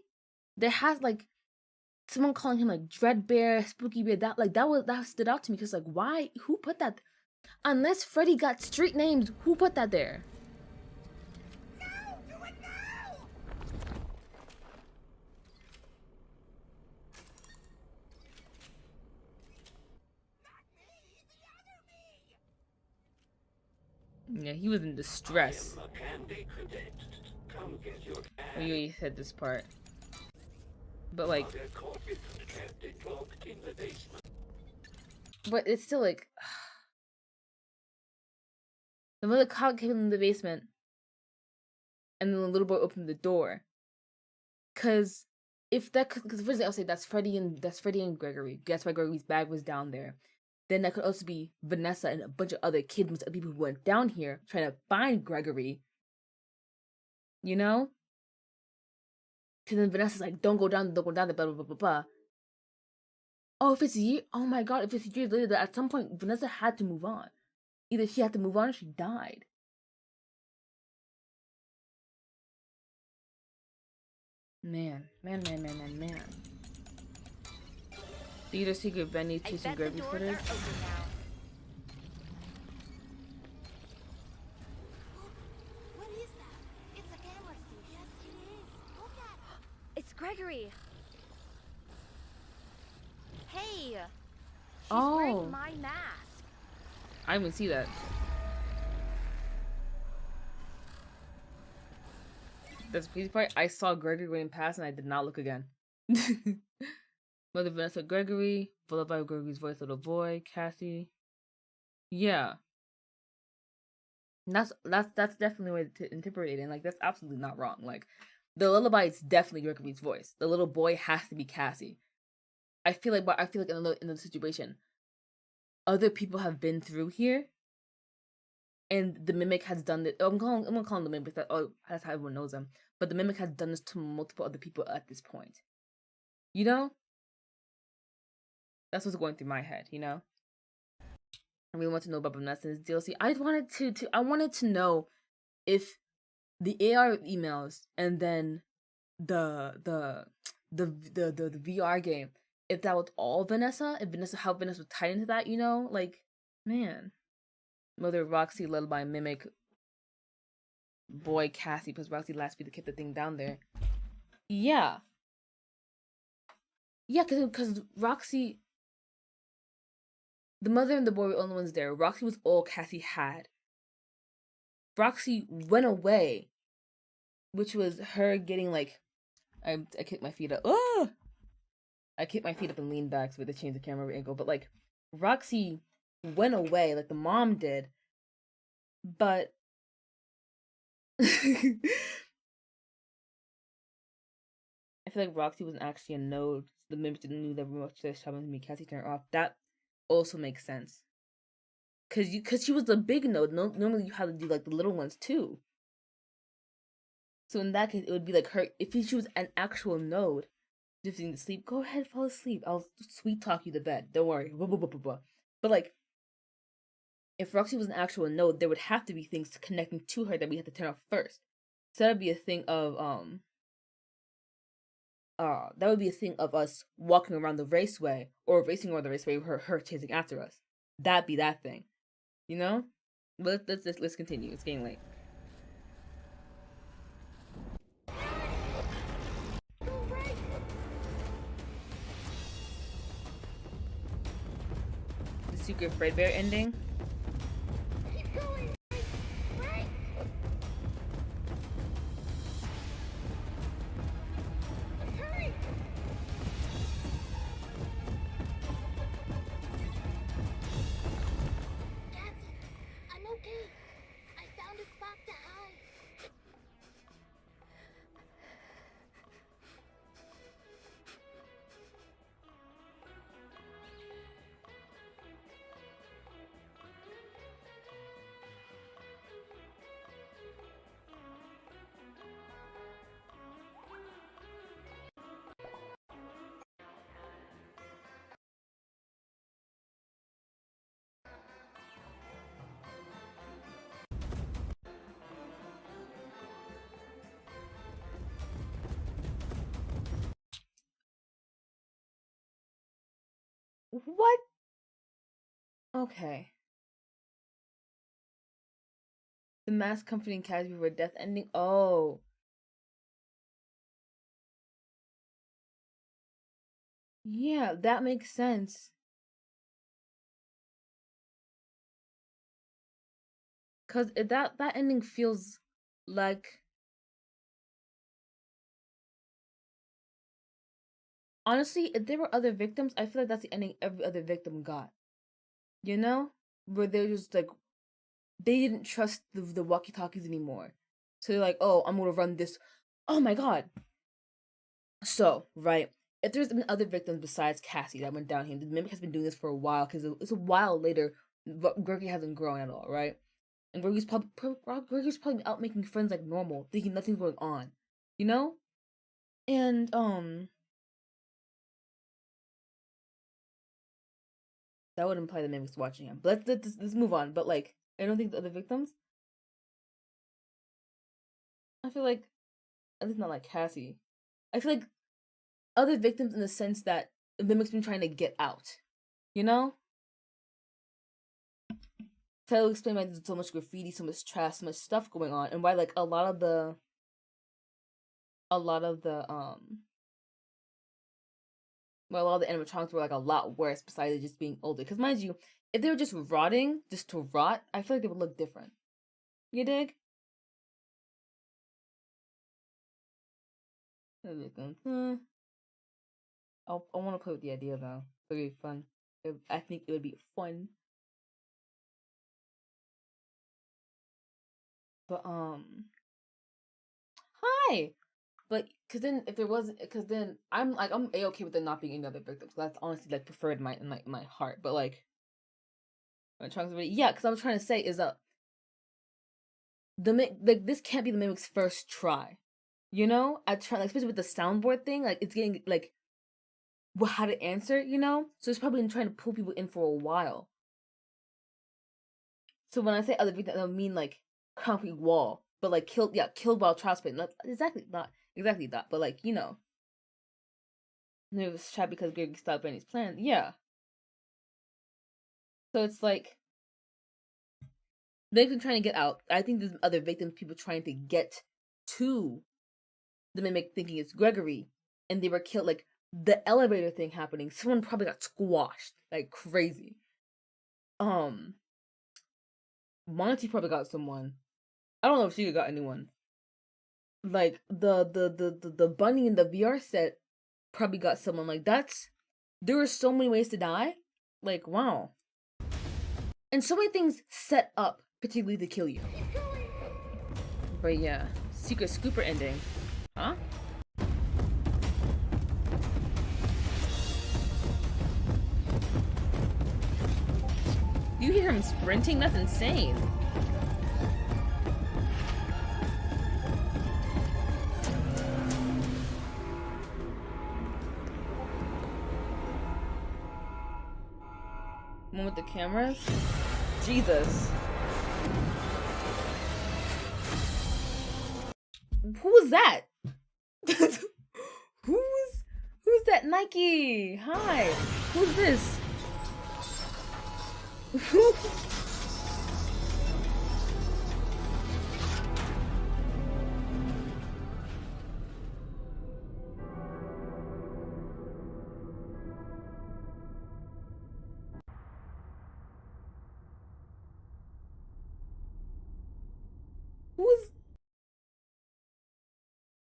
there has like someone calling him like Dread Bear, Spooky Bear. That stood out to me because like, why? Who put that? Unless Freddy got street names, who put that there? Yeah, he was in distress. Oh, you already said this part. But like... But it's still like... The mother caught came in the basement. And then the little boy opened the door. Cause first I'll say that's Freddy and Gregory. That's why Gregory's bag was down there. Then that could also be Vanessa and a bunch of other kids, most other people who went down here trying to find Gregory. You know? Because then Vanessa's like, don't go down there, blah, blah, blah, blah, blah. Oh, oh my god, if it's years later, at some point, Vanessa had to move on. Either she had to move on or she died. Man. Theater secret Benny chasing Gregory footage. What is that? It's a camera stick. Yes, it is. Look at it. It's Gregory. Hey. She's wearing my mask. I didn't even see that. That's the crazy part. I saw Gregory going past and I did not look again. Mother Vanessa Gregory, followed by Gregory's voice, little boy, Cassie. Yeah. That's definitely a way to interpret it, and like that's absolutely not wrong. Like the lullaby is definitely Gregory's voice. The little boy has to be Cassie. I feel like in the situation, other people have been through here, and the mimic has done it. I'm gonna call him the mimic. That's how everyone knows him. But the mimic has done this to multiple other people at this point. You know? That's what's going through my head, you know? I really want to know about Vanessa's DLC. I wanted to know if the AR emails and then the VR game, if that was all Vanessa, how Vanessa was tied into that, you know? Like, man. Mother Roxy, lullaby, mimic, boy Cassie, because Roxy last week to keep the thing down there. Yeah. Yeah, because Roxy, the mother and the boy were the only ones there. Roxy was all Cassie had. Roxy went away, which was her getting like, I kicked my feet up. Oh! I kicked my feet up and leaned back so we had to change the camera angle. But like, Roxy went away like the mom did, but I feel like Roxy wasn't actually a node. The mimic didn't know that remote to shaman me. Cassie turned off. That also makes sense. Cause she was the big node. Normally you have to do like the little ones too. So in that case, it would be like her. If she was an actual node, just need to sleep. Go ahead, fall asleep. I'll sweet talk you to bed. Don't worry. Blah, blah, blah, blah, blah. But like, if Roxy was an actual node, there would have to be things connecting to her that we had to turn off first. So that would be a thing of us walking around the raceway or racing around the raceway with her chasing after us. That'd be that thing, you know. But let's continue. It's getting late. Secret Fredbear ending. Keep going. Right. Hurry. Cassie, I'm okay. I found a spot to hide. What? Okay. The mass comforting Cassie before death ending. Oh. Yeah, that makes sense. Cause that ending feels like, honestly, if there were other victims, I feel like that's the ending every other victim got. You know? Where they're just like, they didn't trust the walkie-talkies anymore. So they're like, oh, I'm gonna run this. Oh my god. So, right. If there's been other victims besides Cassie that went down here, the Mimic has been doing this for a while, because it's a while later, Gregory hasn't grown at all, right? And Gregory's probably out making friends like normal, thinking nothing's going on. You know? And, that would imply the Mimic's watching him. But let's move on. But, like, I don't think the other victims, I feel like, at least not like Cassie, I feel like other victims in the sense that the Mimic's been trying to get out. You know? That'll explain why there's so much graffiti, so much trash, so much stuff going on, and why, like, a lot of the animatronics were, like, a lot worse besides it just being older. Because, mind you, if they were just rotting, just to rot, I feel like they would look different. You dig? I want to play with the idea, though. It would be fun. I think it would be fun. But, hi! But, because then I'm A-okay with there not being any other victims. That's honestly, like, preferred in my heart. But, like, yeah, because I'm trying to say is that this can't be the Mimic's first try. You know? At trying, like, especially with the soundboard thing, like, it's getting, like, how to answer, you know? So it's probably been trying to pull people in for a while. So when I say other victims, I don't mean, like, concrete wall, but, like, killed while transporting. Not exactly that, but, like, you know. And it was trapped because Gregory stopped Benny's plan. Yeah. So it's like, they've been trying to get out. I think there's other victims, people trying to get to the Mimic thinking it's Gregory, and they were killed. Like, the elevator thing happening, someone probably got squashed like crazy. Monty probably got someone. I don't know if she got anyone. Like, the bunny in the VR set probably got someone. Like, there were so many ways to die. Like, wow. And so many things set up particularly to kill you. But yeah, Secret Scooper ending. Huh? You hear him sprinting? That's insane. One with the cameras? Jesus. Who was that? Who's that? Nike? Hi. Who's this? Who's...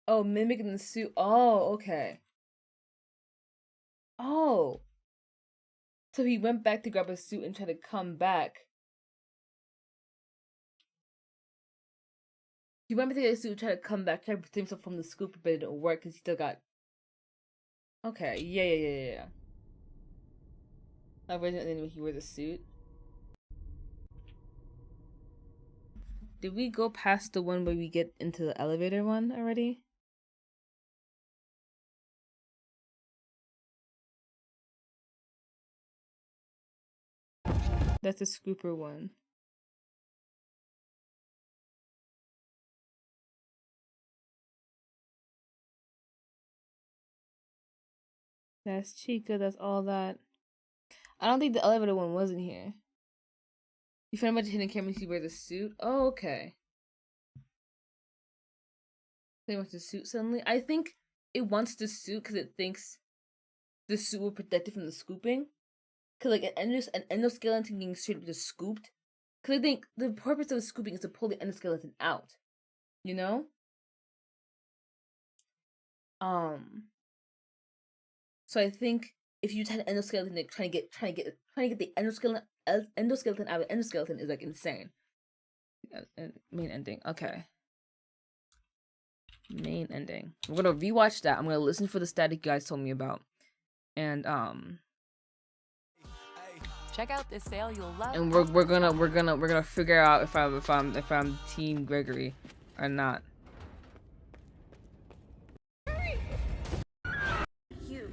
Oh, mimicking the suit. Oh, okay. Oh. So he went back to grab a suit and tried to come back. He went back to get a suit and tried to come back, tried to protect himself from the scoop, but it didn't work because he still got... Okay, yeah. Originally, he wears a suit. Did we go past the one where we get into the elevator one already? That's the scooper one. That's Chica, that's all that. I don't think the elevator one was in here. You found a bunch of hidden cameras, he wears a suit? Oh, okay. They wants the suit suddenly? I think it wants the suit because it thinks the suit will protect it from the scooping. Because like an endoskeleton being straight up just scooped. Because I think the purpose of the scooping is to pull the endoskeleton out. You know? So I think if you had an endoskeleton, like trying to get the endoskeleton out of the endoskeleton is like insane. Main ending. Okay. Main ending. We're gonna rewatch that. I'm gonna listen for the static you guys told me about. And check out this sale you'll love. and we're gonna figure out if I'm Team Gregory or not. You.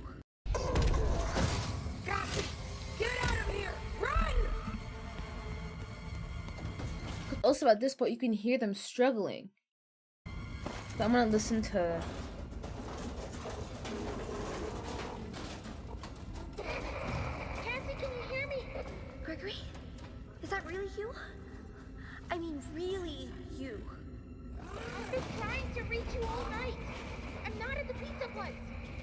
Get out of here! Run! Also, at this point, you can hear them struggling. So I'm gonna listen to. Cassie, can you hear me? Gregory? Is that really you? I mean, really you? I've been trying to reach you all night. I'm not at the pizza place.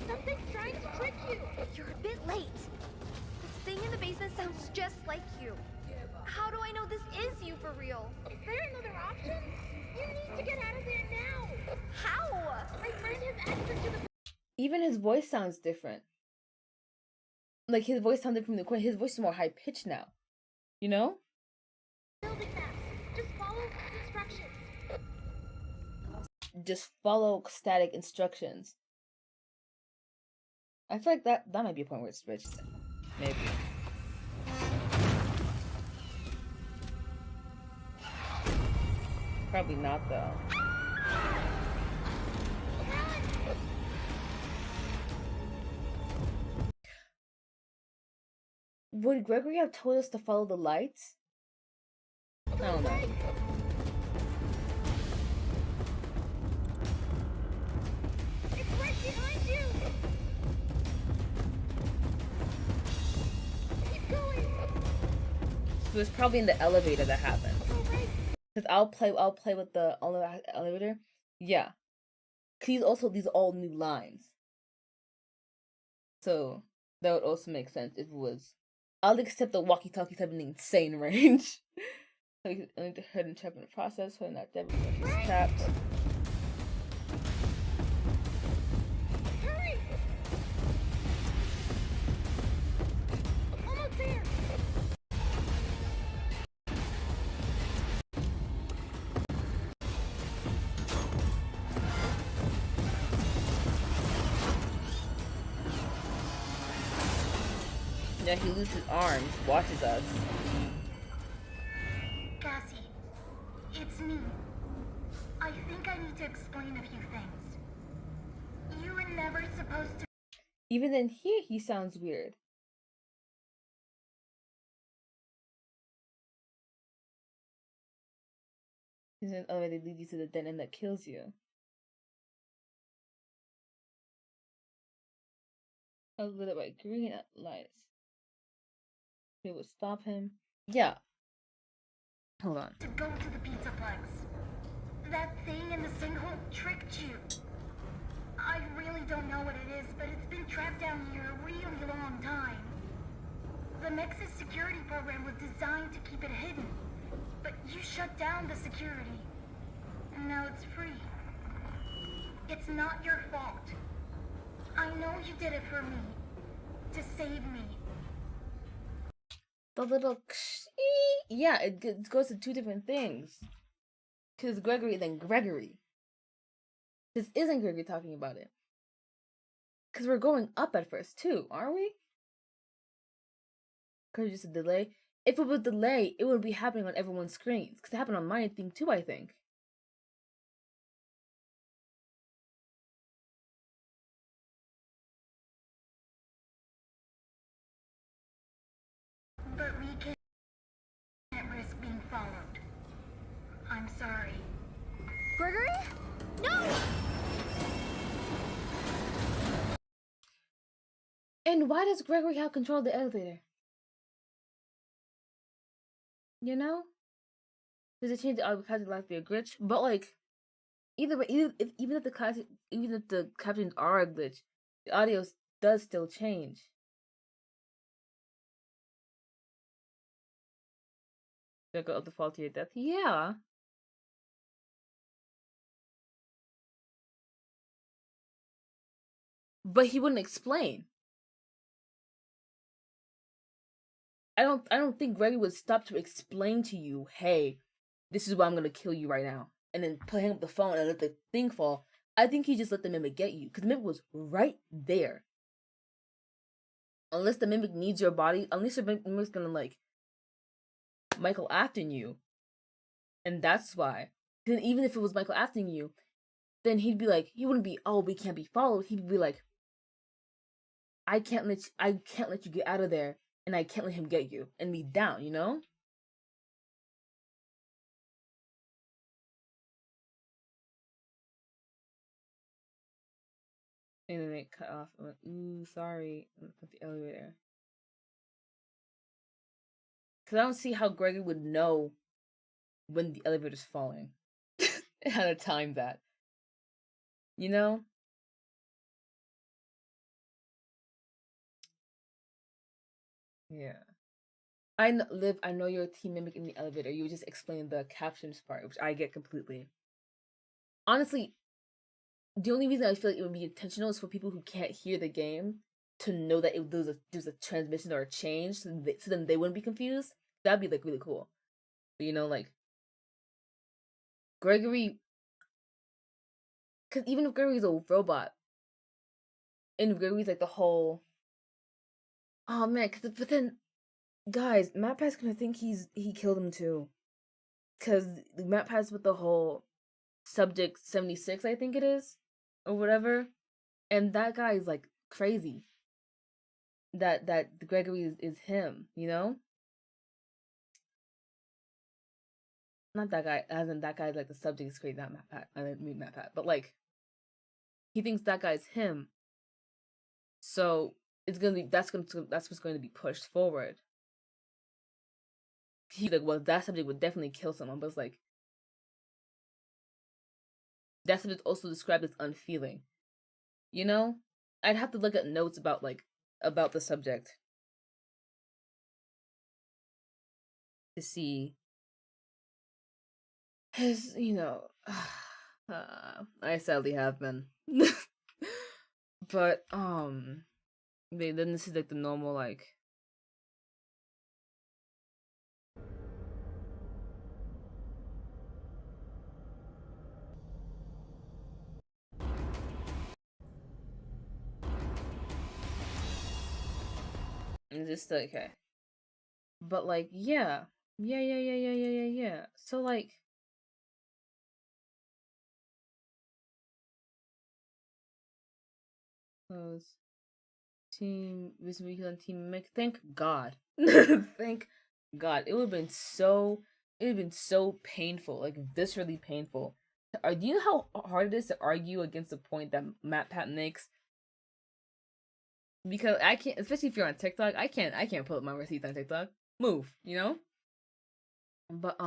Something's trying to trick you. You're a bit late. This thing in the basement sounds just like you. How do I know this is you for real? Is there another option? You need to get out of there now. How? My friend has access to the... Even his voice sounds different. Like his voice sounded from the corner. His voice is more high pitched now. You know? building maps. Just follow instructions. Just follow static instructions. I feel like that might be a point where it's switched. Maybe. Probably not though. Would Gregory have told us to follow the lights? I don't know. It's right behind you. Keep going. So it's probably in the elevator that happened. Cause I'll play with the elevator. Yeah. Cause these are all new lines. So that would also make sense if it was. I'll accept the walkie-talkies have an insane range. So you only heard and trap in the process, so not dead is trapped. Hurry! Almost there. Yeah, he loses his arms, watches us. Cassie, it's me. I think I need to explain a few things. You were never supposed to. Even in here, he sounds weird. He's an elevator lead you to the dead end that kills you. I was lit up by green lights. It would stop him. Yeah. Hold on. To go to the Pizzaplex. That thing in the sinkhole tricked you. I really don't know what it is, but it's been trapped down here a really long time. The Nexus security program was designed to keep it hidden, but you shut down the security. now it's free. It's not your fault. I know you did it for me. To save me. The little yeah, it goes to two different things. Because Gregory, then Gregory. This isn't Gregory talking about it. Because we're going up at first, too, aren't we? Because it's just a delay. If it was delay, it would be happening on everyone's screens. Because it happened on my thing, too, I think. But we can't risk being followed. I'm sorry. Gregory? No! And why does Gregory have control of the elevator? You know? Does it change the audio classic life be a glitch? But like, either way, even if the captions are a glitch, the audio does still change. Go up the fall to your death. Yeah. But he wouldn't explain. I don't think Gregory would stop to explain to you, hey, this is why I'm gonna kill you right now. And then hang up the phone and let the thing fall. I think he just let the mimic get you. Because the mimic was right there. Unless the mimic needs your body, unless the mimic's gonna like Michael after you. And that's why. Then even if it was Michael after you, then he'd be like, he wouldn't be, oh, we can't be followed. He'd be like, I can't let you get out of there, and I can't let him get you and me down, you know? And then it cut off. I went, ooh, sorry. Put the elevator. Because I don't see how Gregory would know when the elevator's falling. And how to time that. You know? Yeah. I know you're a team mimic in the elevator. You just explained the captions part, which I get completely. Honestly, the only reason I feel like it would be intentional is for people who can't hear the game to know that there's a transmission or a change, so then they wouldn't be confused. That'd be like really cool. But, you know, like Gregory, because even if Gregory's a robot, and Gregory's like the whole, oh man, but then guys, MatPat's gonna think he killed him too, because MatPat's with the whole Subject 76, I think it is, or whatever, and that guy is like crazy. That Gregory is him, you know? Not that guy, as in that guy's like the subject is crazy, not MatPat. I mean MatPat, but like he thinks that guy's him. So it's gonna be that's what's going to be pushed forward. He's like, well, that subject would definitely kill someone, but it's like that subject also described as unfeeling. You know? I'd have to look at notes about the subject to see his, you know, I sadly have been. But then this is like the normal like and just okay. But like yeah. So like team this week on Team Mick. Thank God. Thank God. It would have been so painful, like viscerally painful. Do you know how hard it is to argue against the point that MatPat makes? Because I can't, especially if you're on TikTok, I can't pull up my receipts on TikTok. Move, you know? But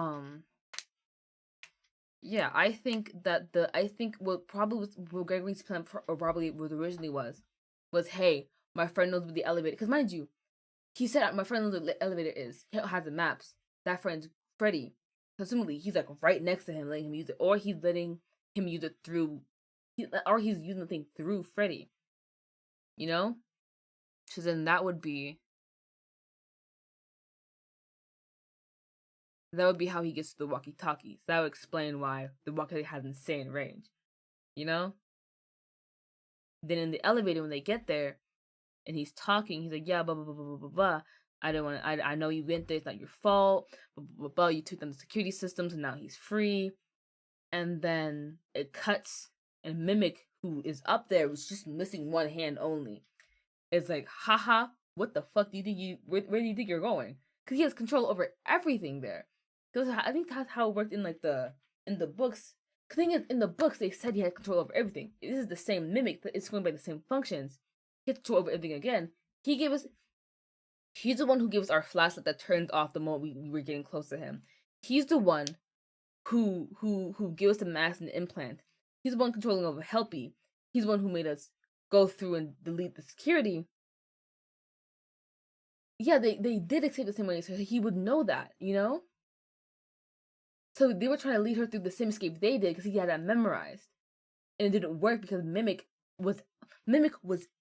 yeah, I think what Gregory's plan or probably what originally was, hey, my friend knows where the elevator. Because mind you, he said my friend knows where the elevator is. He has the maps. That friend's Freddy. presumably he's like right next to him, letting him use it, or he's letting him use it through, or he's using the thing through Freddy. You know, so then that would be how he gets to the walkie-talkies. That would explain why the walkie-talkie has insane range. You know. Then in the elevator when they get there, and he's talking, he's like, yeah, blah blah blah blah blah blah. I don't want. I know you went there. It's not your fault. Blah blah blah. Blah. You took down the security systems, and now he's free. And then it cuts, and Mimic, who is up there, was just missing one hand only. It's like, haha, what the fuck do you think where do you think you're going? Because he has control over everything there. Because I think that's how it worked in the books. The thing is, in the books they said he had control over everything. This is the same Mimic, but it's going by the same functions. He has control over everything again. He's the one who gave us our flashlight that turned off the moment we were getting close to him. He's the one who gave us the mask and the implant. He's the one controlling over Helpy. He's the one who made us go through and delete the security. Yeah, they did escape the same way, so he would know that, you know? So they were trying to lead her through the same escape they did because he had that memorized. And it didn't work because Mimic was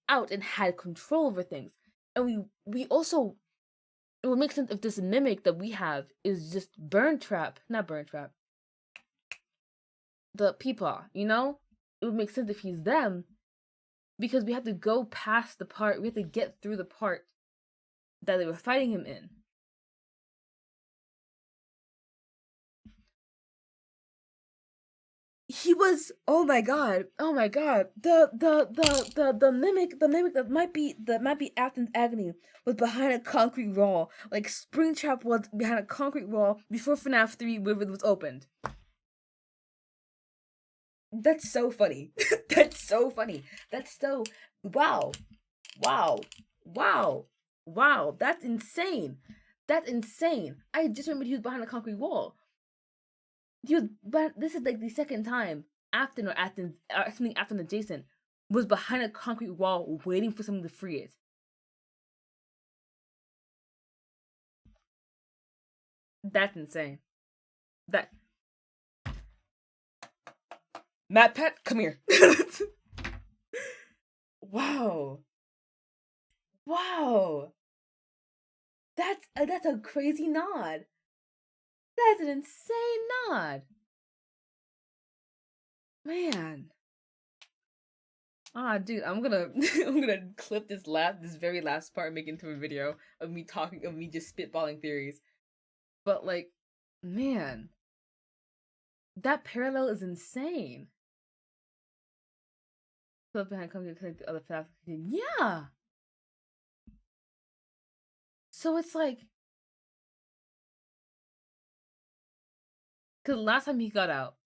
out and had control over things. And we also, it would make sense if this Mimic that we have is just not Burn Trap, the Peepaw, you know? It would make sense if he's them, because we have to go past the part, we have to get through the part that they were fighting him in. He was, oh my god, the mimic that might be Afton's agony was behind a concrete wall, like Springtrap was behind a concrete wall before FNAF 3 River was opened. That's so funny. That's so funny. That's so, wow, that's insane. That's insane. I just remembered he was behind a concrete wall. But this is like the second time Afton Afton adjacent was behind a concrete wall waiting for someone to free it. That's insane. That Matt Pat, come here. Wow. That's a crazy nod. That's an insane nod. Man. Dude, I'm gonna clip this very last part and make it into a video of me just spitballing theories. But like, man, that parallel is insane. Flip behind coming to connect the other path. Yeah. So it's like, because last time he got out,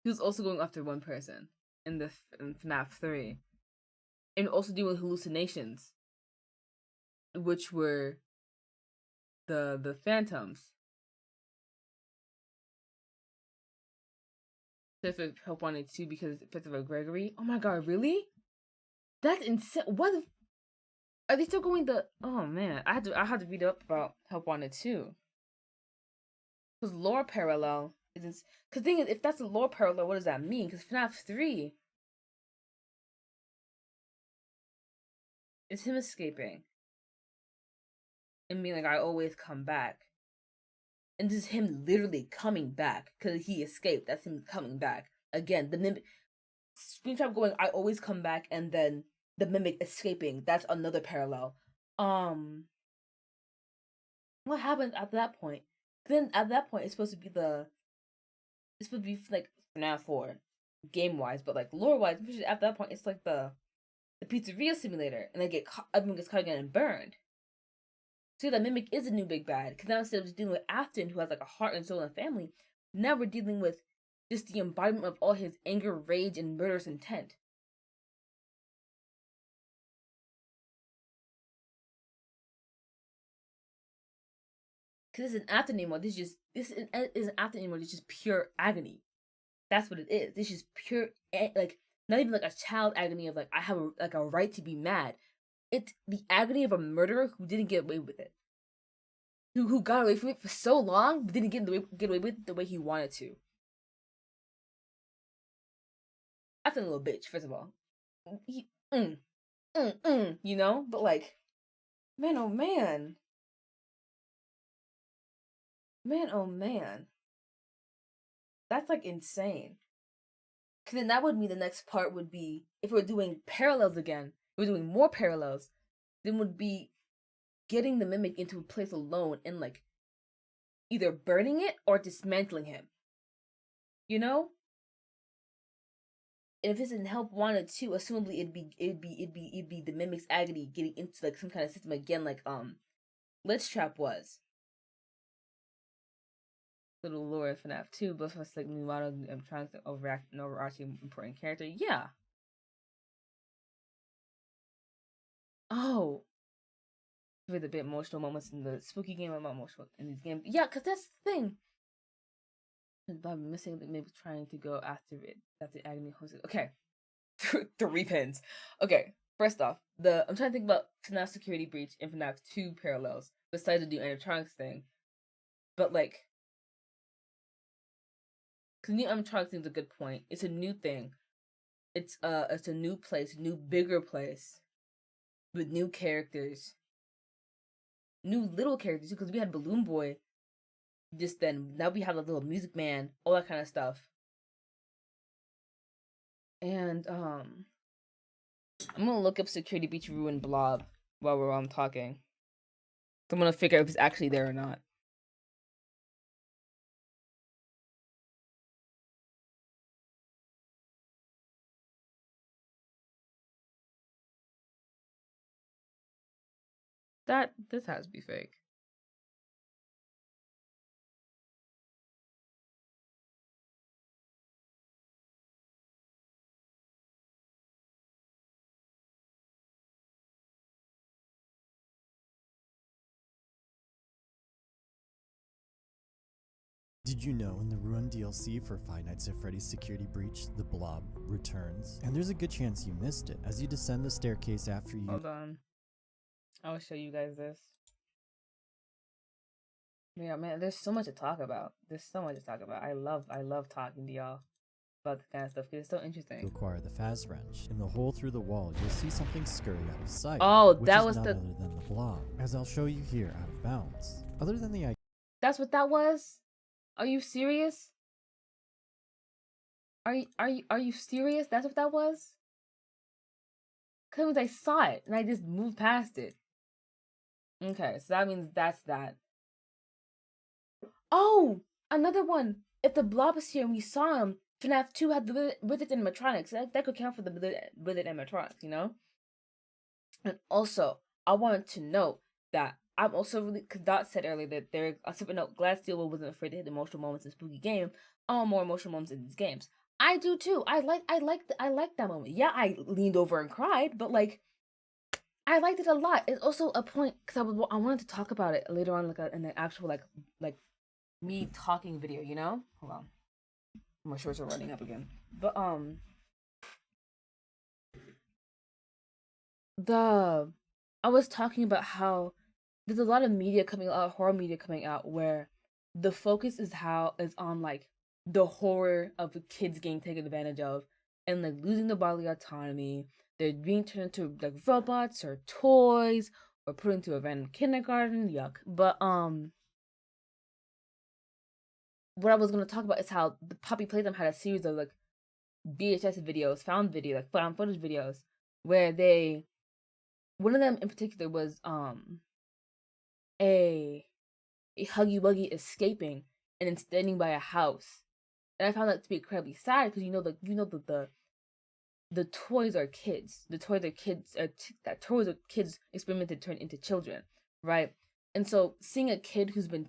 he was also going after one person in FNAF 3. And also dealing with hallucinations, which were the phantoms. Specific Help Wanted 2 because it's effective of Gregory. Oh my god, really? That's insane. What are they still going oh man, I had to read up about Help Wanted 2. Because lore parallel is, because the thing is, if that's a lore parallel, what does that mean? Because FNAF 3 is him escaping and being like, I always come back. And this is him literally coming back because he escaped. That's him coming back. Again, the Mimic Springtrap going, I always come back, and then the Mimic escaping. That's another parallel. What happens at that point? Then at that point, it's supposed to be like FNAF 4, game wise, but like lore wise, at that point, it's like the pizzeria simulator, and everyone gets caught again and burned. So that Mimic is a new big bad, because now instead of just dealing with Afton, who has like a heart and soul and family, now we're dealing with just the embodiment of all his anger, rage, and murderous intent. Because this isn't Afton anymore. This isn't Afton anymore. It's just pure agony. That's what it is. This is pure, like, not even like a child agony of like, I have a right to be mad. It's the agony of a murderer who didn't get away with it. who got away from it for so long, but didn't get away with it the way he wanted to. That's a little bitch, first of all. You know? But like, man, oh man. Man, oh man. That's like insane. Because then that would mean the next part would be, if we're doing parallels again, we're doing more parallels, then would be getting the Mimic into a place alone and like either burning it or dismantling him. You know? And if it's in Help Wanted 2, assumably it'd be the Mimic's agony getting into like some kind of system again, like Lich Trap was. Little lore of FNAF 2, but for like meanwhile I'm trying to overact an overarching important character. Yeah. Oh. With a bit emotional moments in the spooky game, I'm emotional in these games. Yeah, because that's the thing. I'm missing that maybe trying to go after it. After agony hosted. Okay. 3 pins. Okay. First off, I'm trying to think about FNAF Security Breach and FNAF 2 parallels, besides the new animatronics thing. But like, because new animatronics thing is a good point. It's a new thing. It's a new place, new bigger place, with new characters, new little characters. Because we had Balloon Boy, just then. Now we have a little Music Man, all that kind of stuff. And I'm gonna look up Security Breach Ruin Blob while we're talking. So I'm gonna figure out if it's actually there or not. This has to be fake. Did you know in the Ruin DLC for Five Nights at Freddy's Security Breach, the Blob returns? And there's a good chance you missed it, as you descend the staircase after you— Hold on. I'll show you guys this. Yeah, man, there's so much to talk about. I love talking to y'all about the kind of stuff, because it's so interesting. Require the Faz Wrench. In the hole through the wall, you'll see something scurry out of sight. Oh, which that is was none the— other than the Blob, as I'll show you here out of bounds. Other than the— That's what that was? Are you serious? Are you serious? That's what that was? Because I saw it and I just moved past it. Okay, so that means that's that. Oh, another one. If the Blob is here and we saw him, FNAF 2 had the Withered animatronics. That could count for the Withered animatronics, you know? And also, I wanted to note that I'm also really, because Dot said earlier that there, on separate note, glad Steelwood wasn't afraid to hit emotional moments in Spooky Game. I want more emotional moments in these games. I do too. I like that moment. Yeah, I leaned over and cried, but like, I liked it a lot. It's also a point because I wanted to talk about it later on, like in an actual like me talking video. You know? Hold on, my shorts are running up again. But I was talking about how there's a lot of media coming out, horror media coming out, where the focus is on like the horror of kids getting taken advantage of and like losing their bodily autonomy. They're being turned into like robots or toys or put into a random kindergarten. Yuck. But what I was gonna talk about is how the Poppy Playtime had a series of like VHS videos, found footage videos, where one of them in particular was a Huggy Wuggy escaping and then standing by a house. And I found that to be incredibly sad because the toys are kids. The toys are kids. Toys are kids experimented to turn into children, right? And so seeing a kid who's been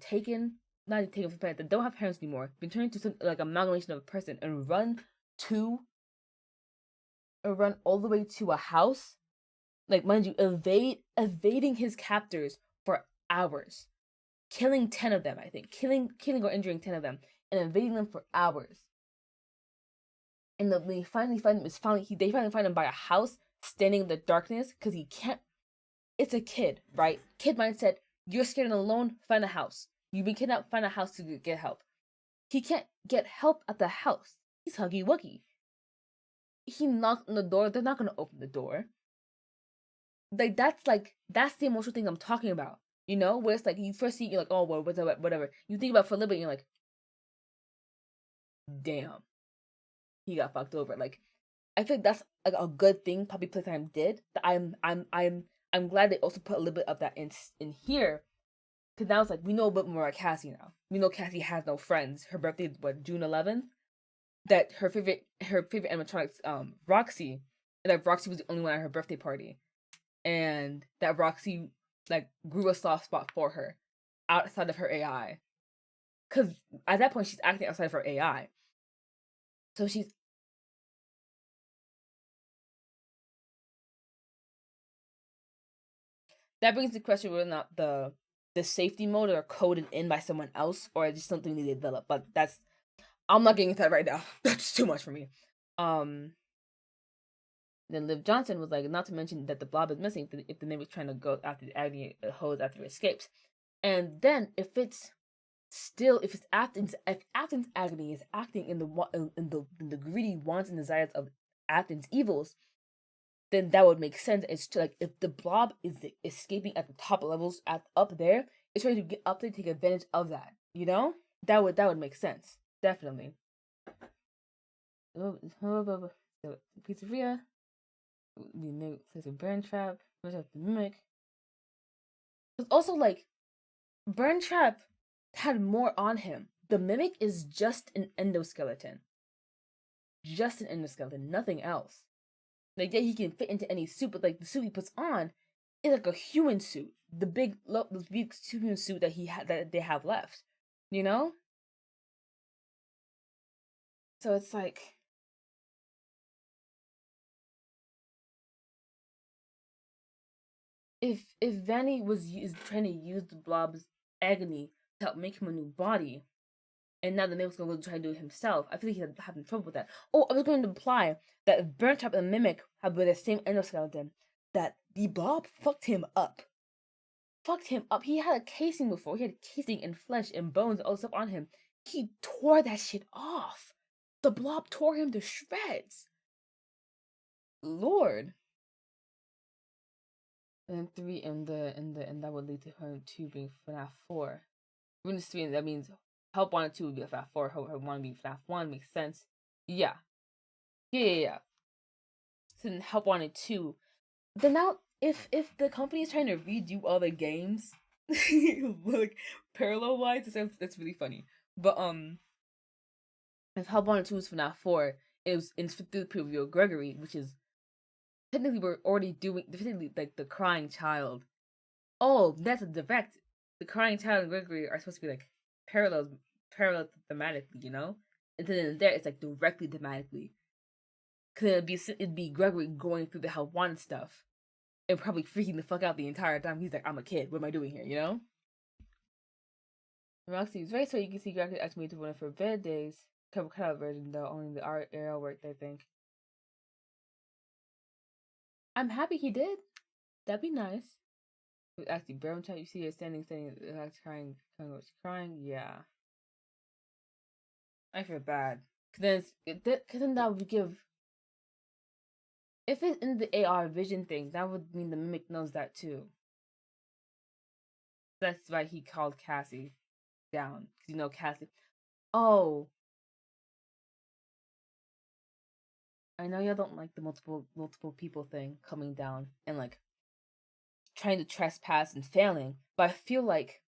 not taken from parents, that don't have parents anymore, been turned into some like amalgamation of a person, and run all the way to a house, like mind you, evading his captors for hours, killing 10 of them. I think killing or injuring 10 of them, and evading them for hours. And then they finally find him. They finally find him by a house, standing in the darkness, because he can't. It's a kid, right? Kid mindset. You're scared and alone, find a house. You've been kidnapped, find a house to get help. He can't get help at the house. He's Huggy Wuggy. He knocked on the door, they're not gonna open the door. That's the emotional thing I'm talking about. You know, where it's like you first see, you're like, oh well, whatever. You think about it for a little bit, and you're like, damn, he got fucked over. Like, I think that's like a good thing Puppy Playtime did. That I'm glad they also put a little bit of that in here, because now it's like we know a bit more about Cassie now. We know Cassie has no friends. Her birthday is what, June 11th. That her favorite animatronics, Roxy, and that Roxy was the only one at her birthday party, and that Roxy like grew a soft spot for her outside of her AI, because at that point she's acting outside of her AI. So that brings the question whether or not the safety mode are coded in by someone else or just something they develop. But I'm not getting into that right now. That's too much for me. Then Liv Johnson was like, not to mention that the blob is missing if the name was trying to go after the Agony hose after it escapes. And then if Afton's agony is acting in the greedy wants and desires of Afton's evils, then that would make sense. It's like if the blob is escaping at the top levels up there, it's trying to get up there to take advantage of that. You know, that would make sense, definitely. Pizzeria, the Burn Trap, the Mimic. It's also like Burn Trap had more on him. The Mimic is just an endoskeleton. Just an endoskeleton, nothing else. Like, yeah, he can fit into any suit, but like the suit he puts on is like a human suit. The big human suit that they have left. You know? So it's like, if Vanny was trying to use the blob's agony to help make him a new body, and now the Mimic's gonna go try to do it himself, I feel like he's having trouble with that. Oh, I was going to imply that if Burn Trap and Mimic have been the same endoskeleton, that the blob fucked him up. He had a casing before. He had casing and flesh and bones and all stuff on him. He tore that shit off. The blob tore him to shreds. Lord. And then 3 and that would lead to her 2 being FNAF 4. When it's 3, that means Help Wanted 2 would be FNAF 4, Help Wanted to be FNAF 1, makes sense. Yeah. So then Help Wanted 2. Then now if the company is trying to redo all the games, like parallel wise, that's really funny. But if Help Wanted 2 is FNAF 4, it was in through the preview of Gregory, which is technically we're already doing like the crying child. Oh, that's a direct. The crying child and Gregory are supposed to be like parallel thematically, you know? And then there it's like directly thematically. Cause it'd be Gregory going through the Help Wanted stuff and probably freaking the fuck out the entire time. He's like, I'm a kid. What am I doing here? You know? Roxy is very sweet. You can see Gregory actually made to one of her bed days. Cover cutout version though. Only the art era worked, I think. I'm happy he did. That'd be nice. Actually, Brown Chat, you see her standing, crying. Yeah. I feel bad. Cause then that would give. If it's in the AR vision thing, that would mean the Mimic knows that too. That's why he called Cassie down. Cause you know Cassie. Oh. I know y'all don't like the multiple people thing coming down and like trying to trespass and failing, but I feel like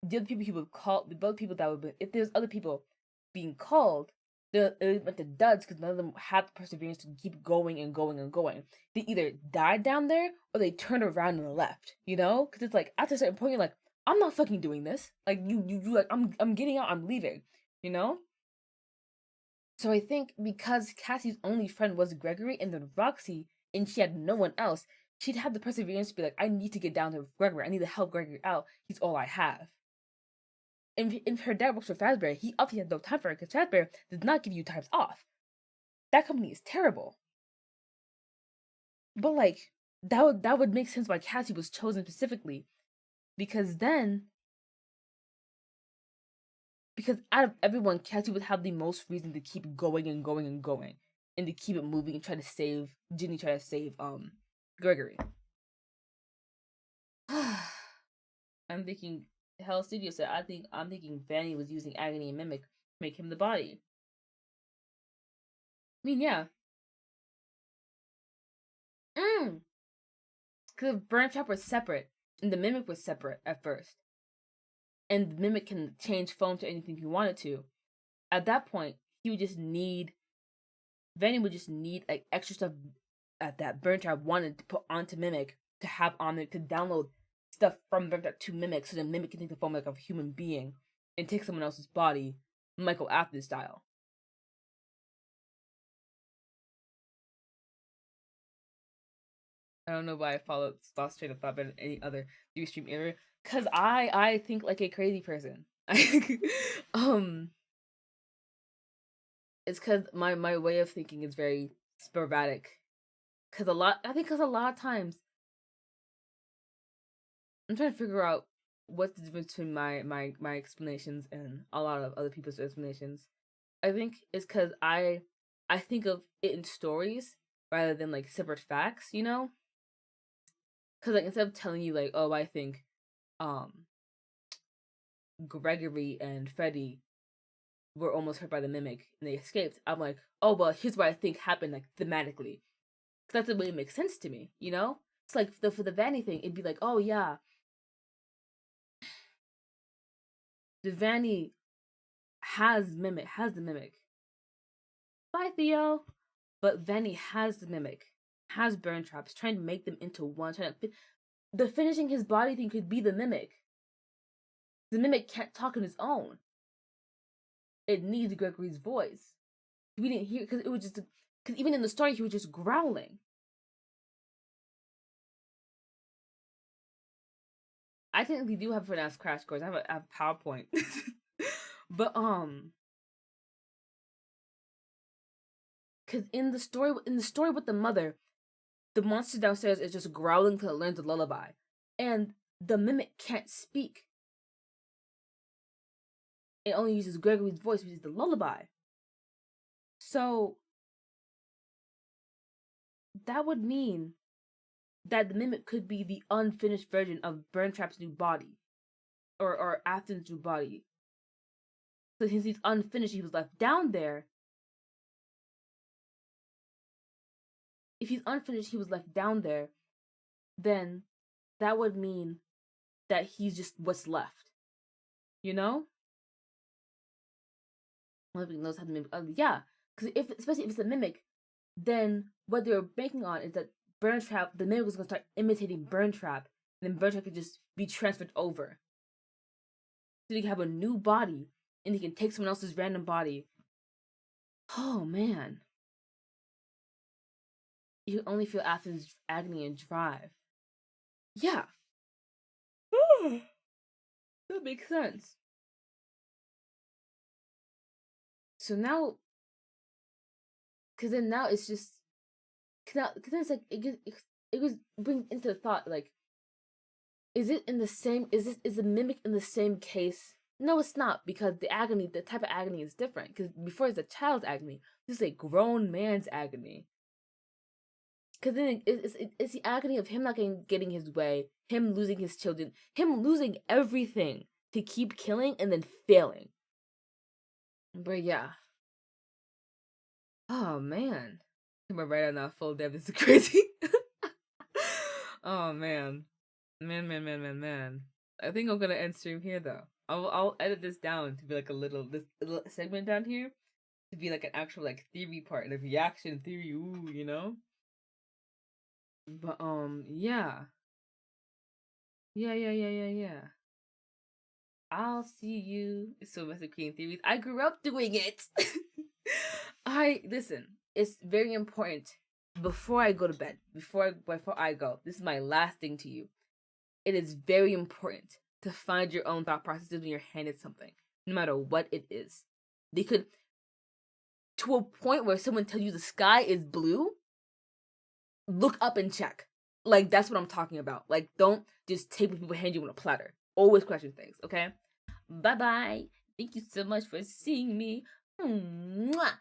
the other people he would call, the other people that would be, if there's other people being called, it went to duds because none of them had the perseverance to keep going and going and going. They either died down there or they turned around and left, you know? Because it's like after a certain point, you're like, I'm not fucking doing this. Like you like I'm getting out, I'm leaving, you know? So I think because Cassie's only friend was Gregory and then Roxy, and she had no one else, she'd have the perseverance to be like, I need to get down to Gregory. I need to help Gregory out. He's all I have. And if her dad works for Fazbear, he obviously has no time for her because Fazbear does not give you times off. That company is terrible. But like, that would make sense why Cassie was chosen specifically. Because out of everyone, Cassie would have the most reason to keep going and going and going, and to keep it moving and try to save Gregory. I'm thinking Hell Studio said I'm thinking Vanny was using agony and mimic to make him the body. I mean, yeah. Because Burn Trap was separate, and the mimic was separate at first. And the mimic can change form to anything he wanted to. At that point, Vanny would just need like extra stuff that Burn Trap wanted to put onto Mimic to have on it, to download stuff from Burn Trap to Mimic, so that Mimic can take the form like of a human being and take someone else's body, Michael Afton style. I don't know why I lost train of thought better than any other stream era. Cause I think like a crazy person. It's cause my way of thinking is very sporadic. Cause a lot of times I'm trying to figure out what's the difference between my explanations and a lot of other people's explanations. I think it's cause I think of it in stories rather than like separate facts, you know? Cause like instead of telling you like, oh, I think Gregory and Freddy were almost hurt by the mimic and they escaped, I'm like, oh well, here's what I think happened like thematically. Cause that's the way it makes sense to me, you know? It's like for the Vanny thing, it'd be like, oh yeah, the Vanny has the mimic. Bye, Theo. But Vanny has the mimic, has Burn Traps, trying to make them into one. The finishing his body thing could be the mimic. The mimic can't talk on his own. It needs Gregory's voice. We didn't hear because it was just because even in the story he was just growling. I technically do have FNAF crash course. I have a PowerPoint, but because in the story with the mother, the monster downstairs is just growling until it learns a lullaby, and the mimic can't speak. It only uses Gregory's voice, which is the lullaby. So that would mean that the mimic could be the unfinished version of Burn Trap's new body, or Afton's new body. So since he's unfinished, he was left down there. If he's unfinished, he was left down there. Then that would mean that he's just what's left. You know? Nobody knows how to mimic. Yeah, because especially if it's a mimic, then what they're banking on is that Burn Trap, the mimic was gonna start imitating Burn Trap, and then Burn Trap could just be transferred over. So he can have a new body, and he can take someone else's random body. Oh man. You only feel Afton's agony and drive. Yeah. That makes sense. So now, because then now it's just, because then it's like it was bring into the thought like, is it in the same? Is the mimic in the same case? No, it's not, because the type of agony is different. Because before it's a child's agony, this is a grown man's agony. Because then it's the agony of him not getting his way, him losing his children, him losing everything to keep killing and then failing. But yeah. Oh man. I'm right on that full dev. This is crazy. Oh man. Man. I think I'm gonna end stream here though. I'll edit this down to be like this little segment down here to be like an actual like theory part, like reaction theory, ooh, you know? But yeah. Yeah. I'll see you. Sylvester Creating Theories. I grew up doing it. Listen, it's very important before I go to bed, before I go. This is my last thing to you. It is very important to find your own thought processes when you're handed something, no matter what it is. They could, to a point where someone tells you the sky is blue, look up and check. Like, that's what I'm talking about. Like, don't just take what people hand you on a platter. Always question things, okay? Bye-bye. Thank you so much for seeing me. Mwah.